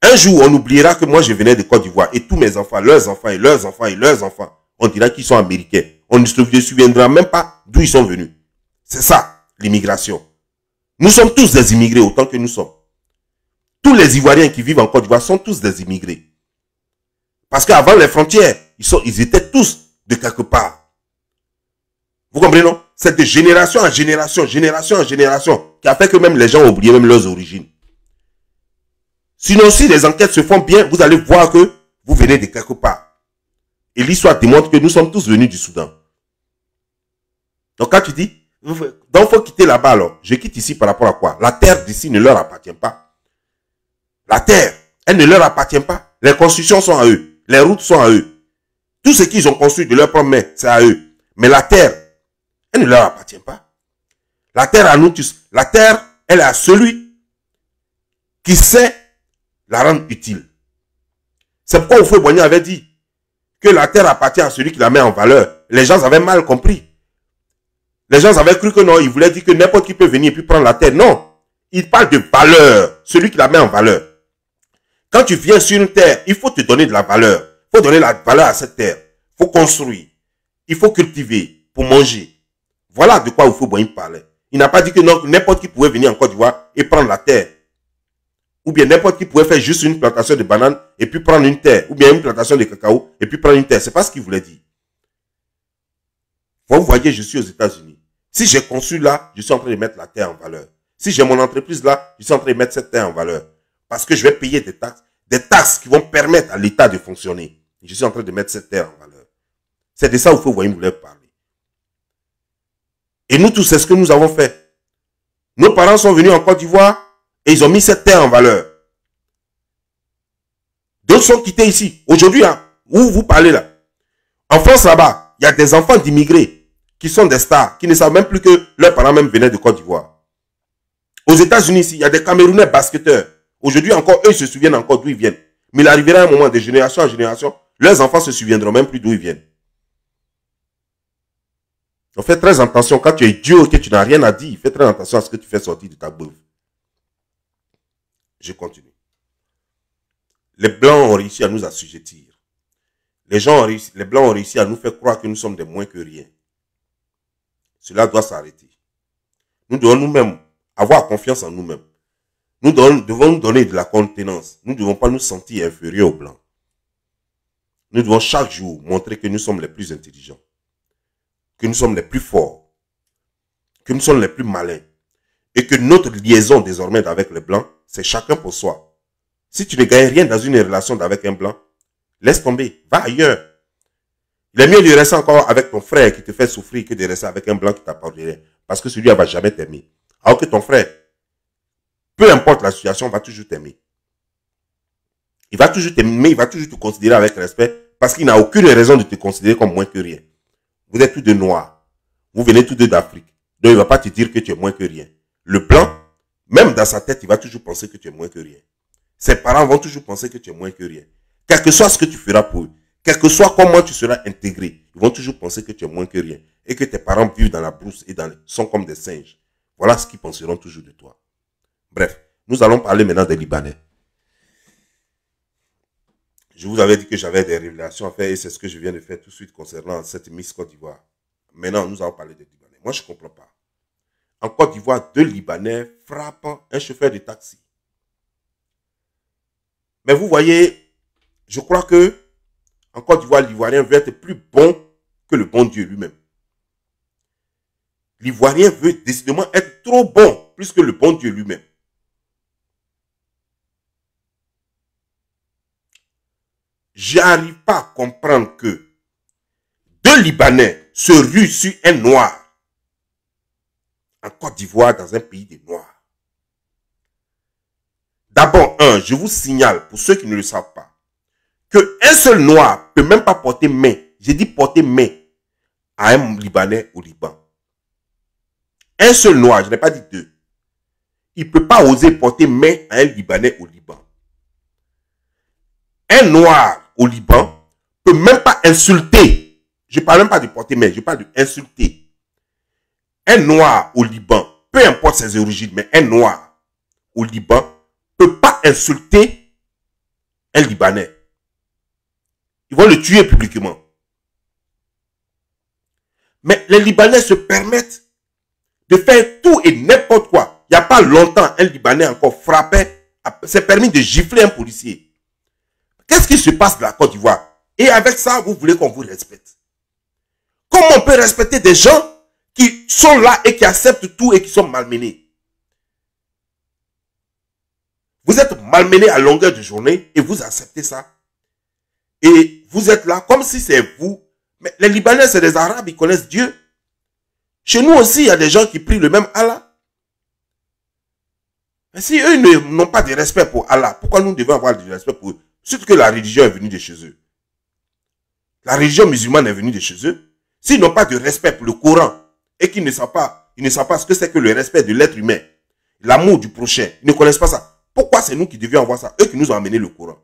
un jour on oubliera que moi je venais de Côte d'Ivoire et tous mes enfants, leurs enfants et leurs enfants et leurs enfants, on dira qu'ils sont américains. On ne se souviendra même pas d'où ils sont venus. C'est ça, l'immigration. Nous sommes tous des immigrés autant que nous sommes. Tous les Ivoiriens qui vivent en Côte d'Ivoire sont tous des immigrés. Parce qu'avant les frontières, ils étaient tous de quelque part. Vous comprenez, non? C'est de génération en génération, génération en génération, qui a fait que même les gens ont oublié même leurs origines. Sinon, si les enquêtes se font bien, vous allez voir que vous venez de quelque part. Et l'histoire démontre que nous sommes tous venus du Soudan. Donc quand tu dis, donc il faut quitter là-bas alors. Je quitte ici par rapport à quoi? La terre d'ici ne leur appartient pas. La terre, elle ne leur appartient pas. Les constructions sont à eux. Les routes sont à eux. Tout ce qu'ils ont construit de leur propre main, c'est à eux. Mais la terre, elle ne leur appartient pas. La terre à nous tous. La terre, elle est à celui qui sait la rendre utile. C'est pourquoi Houphouët-Boigny avait dit que la terre appartient à celui qui la met en valeur. Les gens avaient mal compris. Les gens avaient cru que non, il voulait dire que n'importe qui peut venir et puis prendre la terre. Non, il parle de valeur, celui qui la met en valeur. Quand tu viens sur une terre, il faut te donner de la valeur. Il faut donner la valeur à cette terre. Il faut construire. Il faut cultiver pour manger. Voilà de quoi Houphouët-Boigny parlait. Il n'a pas dit que n'importe qui pouvait venir en Côte d'Ivoire et prendre la terre. Ou bien n'importe qui pouvait faire juste une plantation de bananes et puis prendre une terre. Ou bien une plantation de cacao et puis prendre une terre. C'est pas ce qu'il voulait dire. Vous voyez, je suis aux États-Unis. Si j'ai conçu là, je suis en train de mettre la terre en valeur. Si j'ai mon entreprise là, je suis en train de mettre cette terre en valeur. Parce que je vais payer des taxes qui vont permettre à l'État de fonctionner. Je suis en train de mettre cette terre en valeur. C'est de ça où Houphouët-Boigny voulait parler. Et nous tous, c'est ce que nous avons fait. Nos parents sont venus en Côte d'Ivoire et ils ont mis cette terre en valeur. D'autres sont quittés ici. Aujourd'hui, hein, où vous parlez là. En France là-bas, il y a des enfants d'immigrés qui sont des stars, qui ne savent même plus que leurs parents même venaient de Côte d'Ivoire. Aux États-Unis, ici, il y a des Camerounais basketteurs. Aujourd'hui encore, eux, ils se souviennent encore d'où ils viennent. Mais il arrivera un moment, de génération en génération, leurs enfants se souviendront même plus d'où ils viennent. Donc fais très attention, quand tu es idiot et que tu n'as rien à dire, fais très attention à ce que tu fais sortir de ta bouffe. Je continue. Les Blancs ont réussi à nous assujettir. Les Blancs ont réussi à nous faire croire que nous sommes des moins que rien. Cela doit s'arrêter. Nous devons nous-mêmes avoir confiance en nous-mêmes. Nous devons nous donner de la contenance. Nous ne devons pas nous sentir inférieurs aux Blancs. Nous devons chaque jour montrer que nous sommes les plus intelligents, que nous sommes les plus forts, que nous sommes les plus malins, et que notre liaison désormais avec les Blancs, c'est chacun pour soi. Si tu ne gagnes rien dans une relation avec un Blanc, laisse tomber, va ailleurs. Il est mieux de rester encore avec ton frère qui te fait souffrir que de rester avec un Blanc qui t'appartient. Parce que celui-là ne va jamais t'aimer. Alors que ton frère, peu importe la situation, va toujours t'aimer. Il va toujours t'aimer, il va toujours te considérer avec respect parce qu'il n'a aucune raison de te considérer comme moins que rien. Vous êtes tous deux noirs. Vous venez tous deux d'Afrique. Donc il ne va pas te dire que tu es moins que rien. Le Blanc, même dans sa tête, il va toujours penser que tu es moins que rien. Ses parents vont toujours penser que tu es moins que rien. Quel que soit ce que tu feras pour eux, quel que soit comment tu seras intégré, ils vont toujours penser que tu es moins que rien. Et que tes parents vivent dans la brousse et sont comme des singes. Voilà ce qu'ils penseront toujours de toi. Bref, nous allons parler maintenant des Libanais. Je vous avais dit que j'avais des révélations à faire et c'est ce que je viens de faire tout de suite concernant cette Miss Côte d'Ivoire. Maintenant, nous allons parler des Libanais. Moi, je ne comprends pas. En Côte d'Ivoire, 2 Libanais frappent un chauffeur de taxi. Mais vous voyez, je crois que en Côte d'Ivoire, l'Ivoirien veut être plus bon que le bon Dieu lui-même. L'Ivoirien veut décidément être trop bon, plus que le bon Dieu lui-même. J'arrive pas à comprendre que 2 Libanais se ruent sur un Noir en Côte d'Ivoire, dans un pays des Noirs. D'abord, je vous signale, pour ceux qui ne le savent pas, qu'un seul Noir ne peut même pas porter main, j'ai dit porter main, à un Libanais au Liban. Un seul Noir, je n'ai pas dit 2. Il ne peut pas oser porter main à un Libanais au Liban. Un Noir au Liban peut même pas insulter. Je ne parle même pas de porter main, je parle d'insulter. Un Noir au Liban, peu importe ses origines, mais un Noir au Liban ne peut pas insulter un Libanais. Ils vont le tuer publiquement. Mais les Libanais se permettent de faire tout et n'importe quoi. Il n'y a pas longtemps, un Libanais encore frappait, s'est permis de gifler un policier. Qu'est-ce qui se passe de la Côte d'Ivoire? Et avec ça, vous voulez qu'on vous respecte. Comment on peut respecter des gens qui sont là et qui acceptent tout et qui sont malmenés? Vous êtes malmenés à longueur de journée et vous acceptez ça. Et vous êtes là comme si c'est vous. Mais les Libanais, c'est des Arabes, ils connaissent Dieu. Chez nous aussi, il y a des gens qui prient le même Allah. Mais si eux n'ont pas de respect pour Allah, pourquoi nous devons avoir du respect pour eux? Surtout que la religion est venue de chez eux. La religion musulmane est venue de chez eux. S'ils n'ont pas de respect pour le Coran et qu'ils ne savent pas, ce que c'est que le respect de l'être humain, l'amour du prochain, ils ne connaissent pas ça. Pourquoi c'est nous qui devions avoir ça? Eux qui nous ont amené le Coran.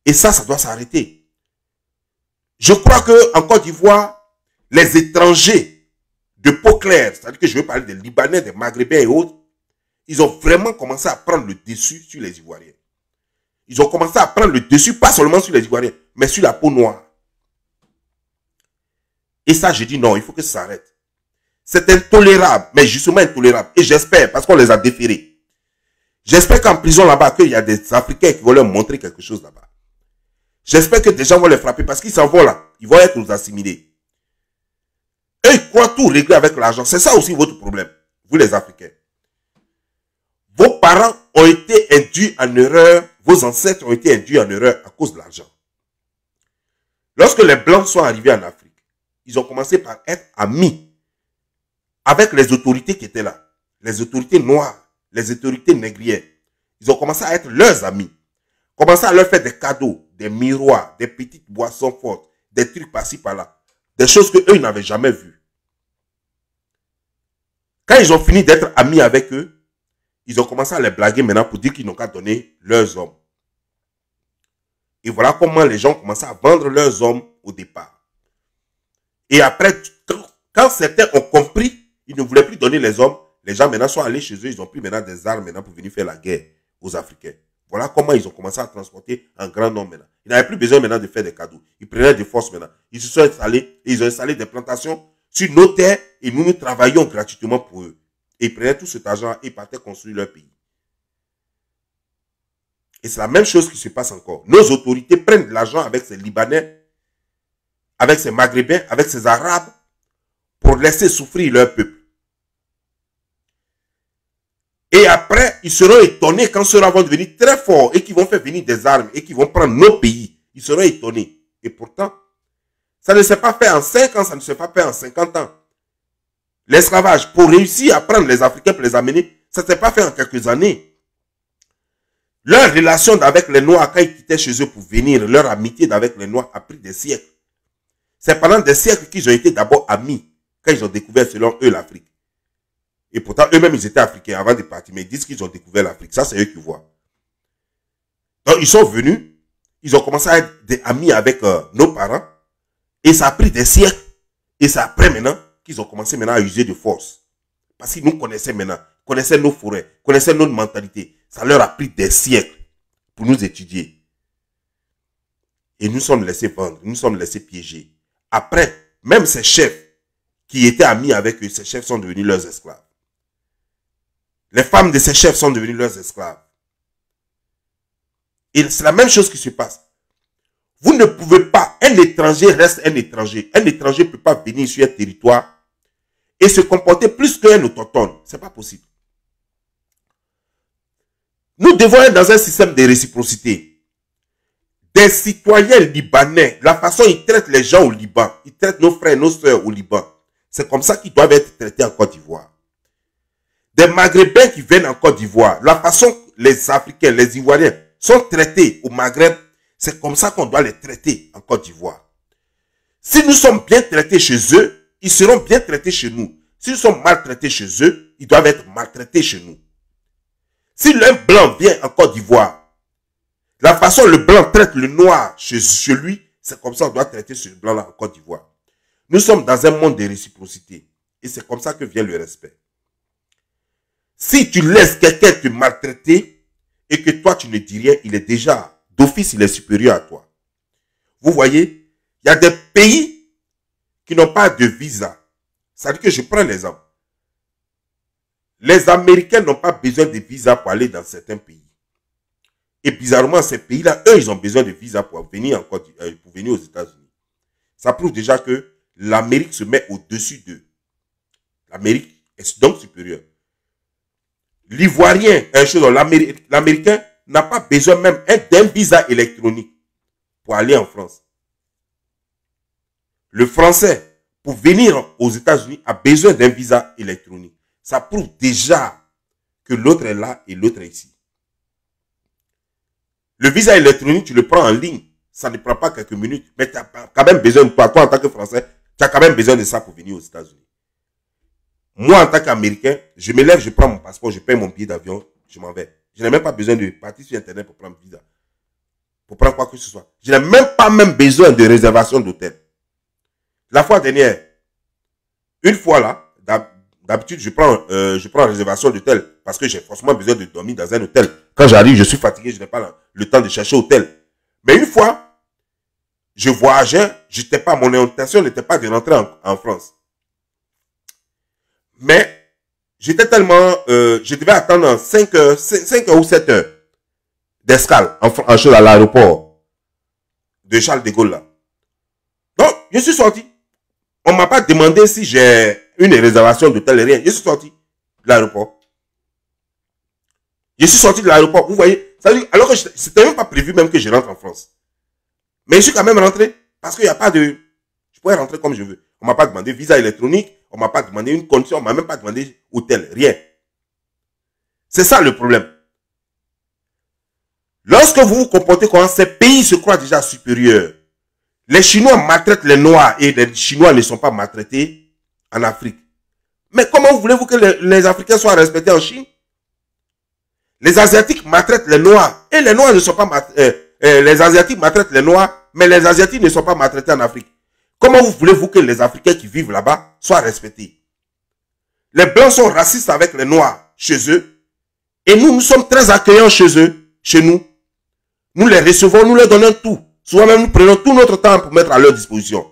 Et ça doit s'arrêter. Je crois qu'en Côte d'Ivoire, les étrangers de peau claire, c'est-à-dire que je veux parler des Libanais, des Maghrébins et autres, ils ont vraiment commencé à prendre le dessus sur les Ivoiriens. Ils ont commencé à prendre le dessus, pas seulement sur les Ivoiriens, mais sur la peau noire. Et ça, j'ai dit non, il faut que ça s'arrête. C'est intolérable, mais justement intolérable. Et j'espère, parce qu'on les a déférés. J'espère qu'en prison là-bas, qu'il y a des Africains qui vont leur montrer quelque chose là-bas. J'espère que des gens vont les frapper parce qu'ils s'en vont là. Ils vont être assimilés. Eux, ils croient tout régler avec l'argent. C'est ça aussi votre problème, vous les Africains. Vos parents ont été induits en erreur, vos ancêtres ont été induits en erreur à cause de l'argent. Lorsque les Blancs sont arrivés en Afrique, ils ont commencé par être amis avec les autorités qui étaient là. Les autorités noires, les autorités négrières. Ils ont commencé à être leurs amis. Commencé à leur faire des cadeaux, des miroirs, des petites boissons fortes, des trucs par-ci par-là. Des choses qu'eux n'avaient jamais vues. Quand ils ont fini d'être amis avec eux, ils ont commencé à les blaguer maintenant pour dire qu'ils n'ont qu'à donner leurs hommes. Et voilà comment les gens ont commencé à vendre leurs hommes au départ. Et après, quand certains ont compris, ils ne voulaient plus donner les hommes, les gens maintenant sont allés chez eux, ils ont pris maintenant des armes maintenant pour venir faire la guerre aux Africains. Voilà comment ils ont commencé à transporter un grand nombre maintenant. Ils n'avaient plus besoin maintenant de faire des cadeaux. Ils prenaient des forces maintenant. Ils se sont installés et ils ont installé des plantations sur nos terres et nous travaillions gratuitement pour eux. Et ils prenaient tout cet argent et partaient construire leur pays. Et c'est la même chose qui se passe encore. Nos autorités prennent de l'argent avec ces Libanais, avec ces Maghrébins, avec ces Arabes, pour laisser souffrir leur peuple. Et après, ils seront étonnés quand ceux-là vont devenir très forts et qu'ils vont faire venir des armes et qu'ils vont prendre nos pays. Ils seront étonnés. Et pourtant, ça ne s'est pas fait en 5 ans, ça ne s'est pas fait en 50 ans. L'esclavage, pour réussir à prendre les Africains pour les amener, ça ne s'est pas fait en quelques années. Leur relation avec les Noirs, quand ils quittaient chez eux pour venir, leur amitié avec les Noirs a pris des siècles. C'est pendant des siècles qu'ils ont été d'abord amis, quand ils ont découvert selon eux l'Afrique. Et pourtant, eux-mêmes, ils étaient africains avant de partir, mais ils disent qu'ils ont découvert l'Afrique. Ça, c'est eux qui voient. Donc, ils sont venus, ils ont commencé à être des amis avec nos parents, et ça a pris des siècles. Et c'est après maintenant qu'ils ont commencé maintenant à user de force. Parce qu'ils nous connaissaient maintenant, connaissaient nos forêts, connaissaient notre mentalité. Ça leur a pris des siècles pour nous étudier. Et nous sommes laissés vendre, nous sommes laissés piéger. Après, même ces chefs qui étaient amis avec eux, ces chefs sont devenus leurs esclaves. Les femmes de ces chefs sont devenues leurs esclaves. Et c'est la même chose qui se passe. Vous ne pouvez pas, un étranger reste un étranger. Un étranger ne peut pas venir sur un territoire et se comporter plus qu'un autochtone. Ce n'est pas possible. Nous devons être dans un système de réciprocité. Des citoyens libanais, la façon ils traitent les gens au Liban, ils traitent nos frères et nos sœurs au Liban, c'est comme ça qu'ils doivent être traités en Côte d'Ivoire. Des Maghrébins qui viennent en Côte d'Ivoire, la façon les Africains, les Ivoiriens sont traités au Maghreb, c'est comme ça qu'on doit les traiter en Côte d'Ivoire. Si nous sommes bien traités chez eux, ils seront bien traités chez nous. Si nous sommes maltraités chez eux, ils doivent être maltraités chez nous. Si l'un blanc vient en Côte d'Ivoire, la façon le blanc traite le noir chez lui, c'est comme ça qu'on doit traiter ce blanc-là en Côte d'Ivoire. Nous sommes dans un monde de réciprocité. Et c'est comme ça que vient le respect. Si tu laisses quelqu'un te maltraiter et que toi tu ne dis rien, il est déjà, d'office, il est supérieur à toi. Vous voyez, il y a des pays qui n'ont pas de visa. Ça veut dire que je prends l'exemple. Les Américains n'ont pas besoin de visa pour aller dans certains pays. Et bizarrement, ces pays-là, eux, ils ont besoin de visa pour venir aux États-Unis. Ça prouve déjà que l'Amérique se met au-dessus d'eux. L'Amérique est donc supérieure. L'Ivoirien, l'Américain n'a pas besoin même d'un visa électronique pour aller en France. Le Français, pour venir aux États-Unis, a besoin d'un visa électronique. Ça prouve déjà que l'autre est là et l'autre est ici. Le visa électronique, tu le prends en ligne. Ça ne prend pas quelques minutes. Mais tu as quand même besoin de toi en tant que Français, tu as quand même besoin de ça pour venir aux États-Unis. Moi, en tant qu'Américain, je me lève, je prends mon passeport, je paye mon billet d'avion, je m'en vais. Je n'ai même pas besoin de partir sur Internet pour prendre visa. Pour prendre quoi que ce soit. Je n'ai même pas besoin de réservation d'hôtel. La fois dernière, une fois là, d'habitude, je prends réservation d'hôtel parce que j'ai forcément besoin de dormir dans un hôtel. Quand j'arrive, je suis fatigué, je n'ai pas le temps de chercher hôtel. Mais une fois, je voyageais, mon intention n'était pas de rentrer en France. Mais, j'étais tellement, je devais attendre 5 heures ou 7 heures d'escale à l'aéroport de Charles de Gaulle là. Donc, je suis sorti. On m'a pas demandé si j'ai une réservation d'hôtel, rien. Je suis sorti de l'aéroport. Je suis sorti de l'aéroport. Vous voyez, ça veut dire, alors que c'était même pas prévu même que je rentre en France. Mais je suis quand même rentré parce qu'il n'y a pas de... Je pourrais rentrer comme je veux. On m'a pas demandé visa électronique. On m'a pas demandé une condition. On m'a même pas demandé hôtel. Rien. C'est ça le problème. Lorsque vous vous comportez comme ces pays se croient déjà supérieurs, les Chinois maltraitent les Noirs et les Chinois ne sont pas maltraités en Afrique. Mais comment voulez-vous que les Africains soient respectés en Chine? Les Asiatiques maltraitent les Noirs et les Noirs ne sont pas les Asiatiques maltraitent les Noirs, mais les Asiatiques ne sont pas maltraités en Afrique. Comment voulez-vous que les Africains qui vivent là-bas soient respectés? Les Blancs sont racistes avec les Noirs chez eux et nous sommes très accueillants chez eux, chez nous. Nous les recevons, nous leur donnons tout. Souvent même, nous prenons tout notre temps pour mettre à leur disposition.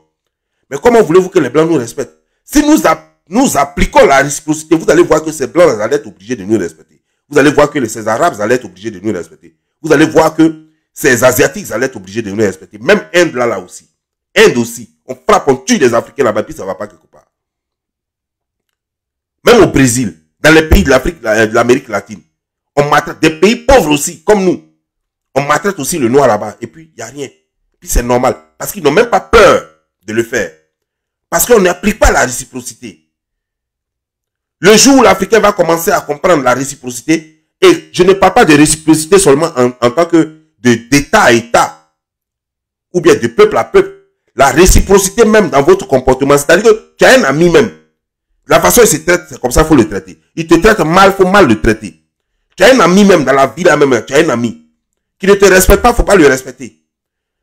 Mais comment voulez-vous que les Blancs nous respectent? Si nous appliquons la réciprocité, vous allez voir que ces Blancs allaient être obligés de nous respecter. Vous allez voir que ces Arabes allaient être obligés de nous respecter. Vous allez voir que ces Asiatiques allaient être obligés de nous respecter. Même Inde là aussi. Inde aussi. On frappe, on tue les Africains là-bas, puis ça ne va pas quelque part. Même au Brésil, dans les pays de l'Afrique, de l'Amérique latine, on maltraite des pays pauvres aussi, comme nous. On maltraite aussi le noir là-bas. Et puis, il n'y a rien. Puis c'est normal. Parce qu'ils n'ont même pas peur de le faire. Parce qu'on n'applique pas la réciprocité. Le jour où l'Africain va commencer à comprendre la réciprocité, et je ne parle pas de réciprocité seulement en tant que d'État à État, ou bien de peuple à peuple. La réciprocité même dans votre comportement. C'est-à-dire que tu as un ami même. La façon il se traite, c'est comme ça, il faut le traiter. Il te traite mal, il faut mal le traiter. Tu as un ami même dans la vie là même, tu as un ami qui ne te respecte pas, il ne faut pas le respecter.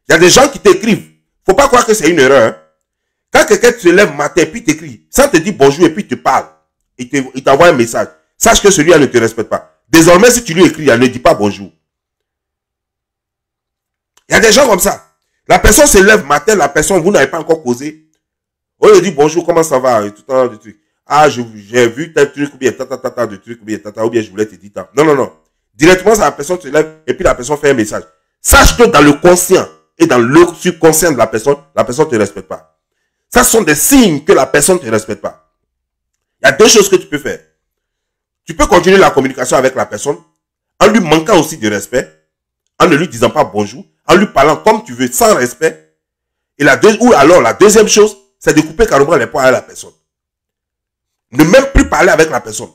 Il y a des gens qui t'écrivent. Il ne faut pas croire que c'est une erreur. Hein. Quand quelqu'un se lève matin et puis t'écrit, sans te dire bonjour et puis il te parle, il t'envoie un message, sache que celui-là ne te respecte pas. Désormais, si tu lui écris, elle ne dit pas bonjour. Il y a des gens comme ça. La personne se lève matin, la personne, vous n'avez pas encore causé. On lui dit bonjour, comment ça va? Et tout un de trucs. Ah, j'ai vu tel truc, ou bien tata de truc, ou bien tata, ou bien je voulais te dire ça. Non, non, non. Directement, la personne se lève et puis la personne fait un message. Sache que dans le conscient et dans le subconscient de la personne ne te respecte pas. Ça sont des signes que la personne ne te respecte pas. Il y a deux choses que tu peux faire. Tu peux continuer la communication avec la personne en lui manquant aussi de respect, en ne lui disant pas bonjour, en lui parlant comme tu veux, sans respect. Et ou alors, la deuxième chose, c'est de couper carrément les poings à la personne. Ne même plus parler avec la personne.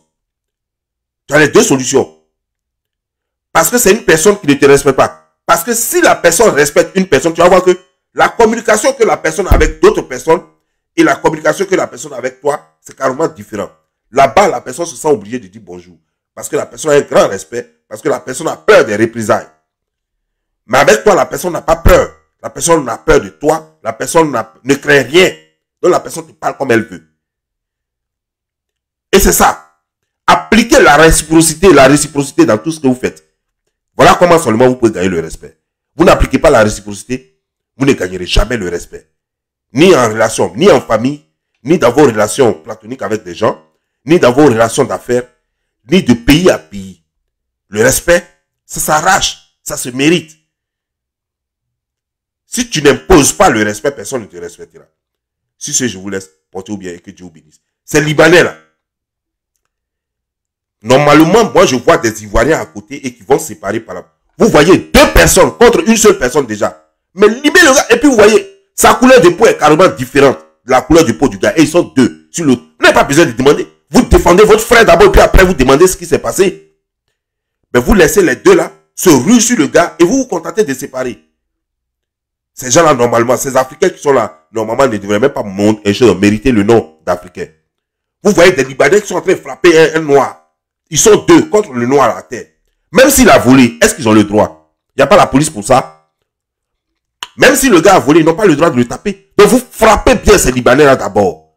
Tu as les deux solutions. Parce que c'est une personne qui ne te respecte pas. Parce que si la personne respecte une personne, tu vas voir que la communication que la personne a avec d'autres personnes et la communication que la personne a avec toi, c'est carrément différent. Là-bas, la personne se sent obligée de dire bonjour. Parce que la personne a un grand respect. Parce que la personne a peur des représailles. Mais avec toi, la personne n'a pas peur. La personne n'a peur de toi. La personne ne craint rien. Donc la personne te parle comme elle veut. Et c'est ça. Appliquez la réciprocité dans tout ce que vous faites. Voilà comment seulement vous pouvez gagner le respect. Vous n'appliquez pas la réciprocité, vous ne gagnerez jamais le respect. ni en relation, ni en famille, ni dans vos relations platoniques avec des gens, ni dans vos relations d'affaires, ni de pays à pays. Le respect, ça s'arrache, ça se mérite. Si tu n'imposes pas le respect, personne ne te respectera. Si c'est, je vous laisse porter au bien et que Dieu vous bénisse. C'est Libanais là. Normalement, moi je vois des Ivoiriens à côté et qui vont se séparer par là. Vous voyez 2 personnes contre une seule personne déjà. Mais libérez le gars et puis vous voyez, sa couleur de peau est carrément différente de la couleur de peau du gars. Et ils sont 2 sur l'autre. Vous n'avez pas besoin de demander. Vous défendez votre frère d'abord et puis après vous demandez ce qui s'est passé. Mais vous laissez les 2 là se ruer sur le gars et vous vous contentez de séparer. Ces gens-là, normalement, ces Africains qui sont là, normalement, ne devraient même pas mériter le nom d'Africains. Vous voyez des Libanais qui sont en train de frapper un noir. Ils sont 2 contre le noir à la terre. Même s'il a volé, est-ce qu'ils ont le droit? Il n'y a pas la police pour ça. Même si le gars a volé, ils n'ont pas le droit de le taper. Donc vous frappez bien ces Libanais-là d'abord,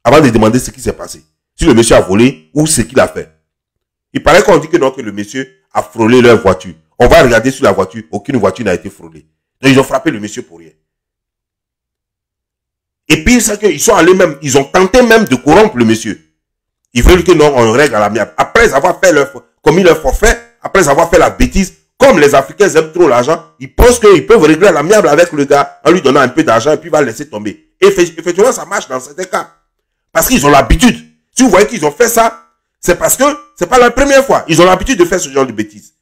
avant de demander ce qui s'est passé. Si le monsieur a volé ou ce qu'il a fait. Il paraît qu'on dit que non, que le monsieur a frôlé leur voiture. On va regarder sur la voiture, aucune voiture n'a été frôlée. Donc ils ont frappé le monsieur pour rien. Et puis c'est qu'ils sont allés même, ils ont tenté même de corrompre le monsieur. Ils veulent que non, on règle à l'amiable. Après avoir fait commis leur forfait, après avoir fait la bêtise, comme les Africains aiment trop l'argent, ils pensent qu'ils peuvent régler à l'amiable avec le gars en lui donnant un peu d'argent et puis il va le laisser tomber. Et effectivement, ça marche dans certains cas. Parce qu'ils ont l'habitude. Si vous voyez qu'ils ont fait ça, c'est parce que c'est pas la première fois. Ils ont l'habitude de faire ce genre de bêtises.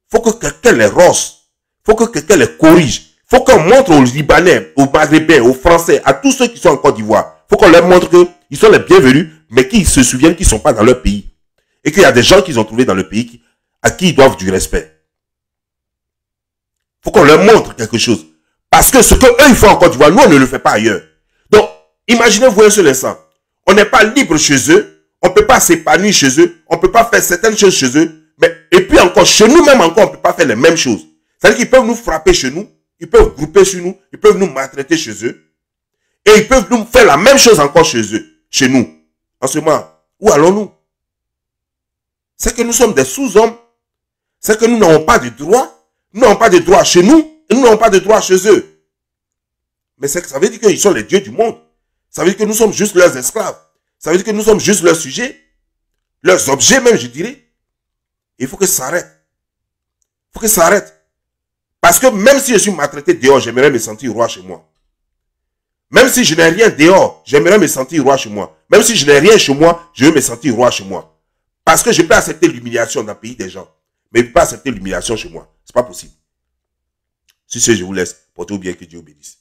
Faut que quelqu'un les rosse. Faut que quelqu'un les corrige. Faut qu'on montre aux Libanais, aux Maghrébins, aux Français, à tous ceux qui sont en Côte d'Ivoire. Faut qu'on leur montre qu'ils sont les bienvenus, mais qu'ils se souviennent qu'ils ne sont pas dans leur pays. Et qu'il y a des gens qu'ils ont trouvés dans le pays à qui ils doivent du respect. Faut qu'on leur montre quelque chose. Parce que ce qu'eux ils font en Côte d'Ivoire, nous on ne le fait pas ailleurs. Donc, imaginez-vous un seul instant. On n'est pas libre chez eux, on ne peut pas s'épanouir chez eux, on ne peut pas faire certaines choses chez eux, mais, et puis encore, chez nous-mêmes encore, on ne peut pas faire les mêmes choses. C'est-à-dire qu'ils peuvent nous frapper chez nous, ils peuvent grouper sur nous, ils peuvent nous maltraiter chez eux, et ils peuvent nous faire la même chose encore chez eux, chez nous. En ce moment, où allons-nous? C'est que nous sommes des sous-hommes, c'est que nous n'avons pas de droit, nous n'avons pas de droit chez nous, et nous n'avons pas de droit chez eux. Mais ça veut dire qu'ils sont les dieux du monde. Ça veut dire que nous sommes juste leurs esclaves. Ça veut dire que nous sommes juste leurs sujets, leurs objets même, je dirais. Il faut que ça arrête. Il faut que ça arrête. Parce que même si je suis maltraité dehors, j'aimerais me sentir roi chez moi. Même si je n'ai rien dehors, j'aimerais me sentir roi chez moi. Même si je n'ai rien chez moi, je veux me sentir roi chez moi. Parce que je peux accepter l'humiliation dans le pays des gens. Mais je ne peux pas accepter l'humiliation chez moi. Ce n'est pas possible. Si c'est, je vous laisse. Portez-vous bien, que Dieu vous bénisse.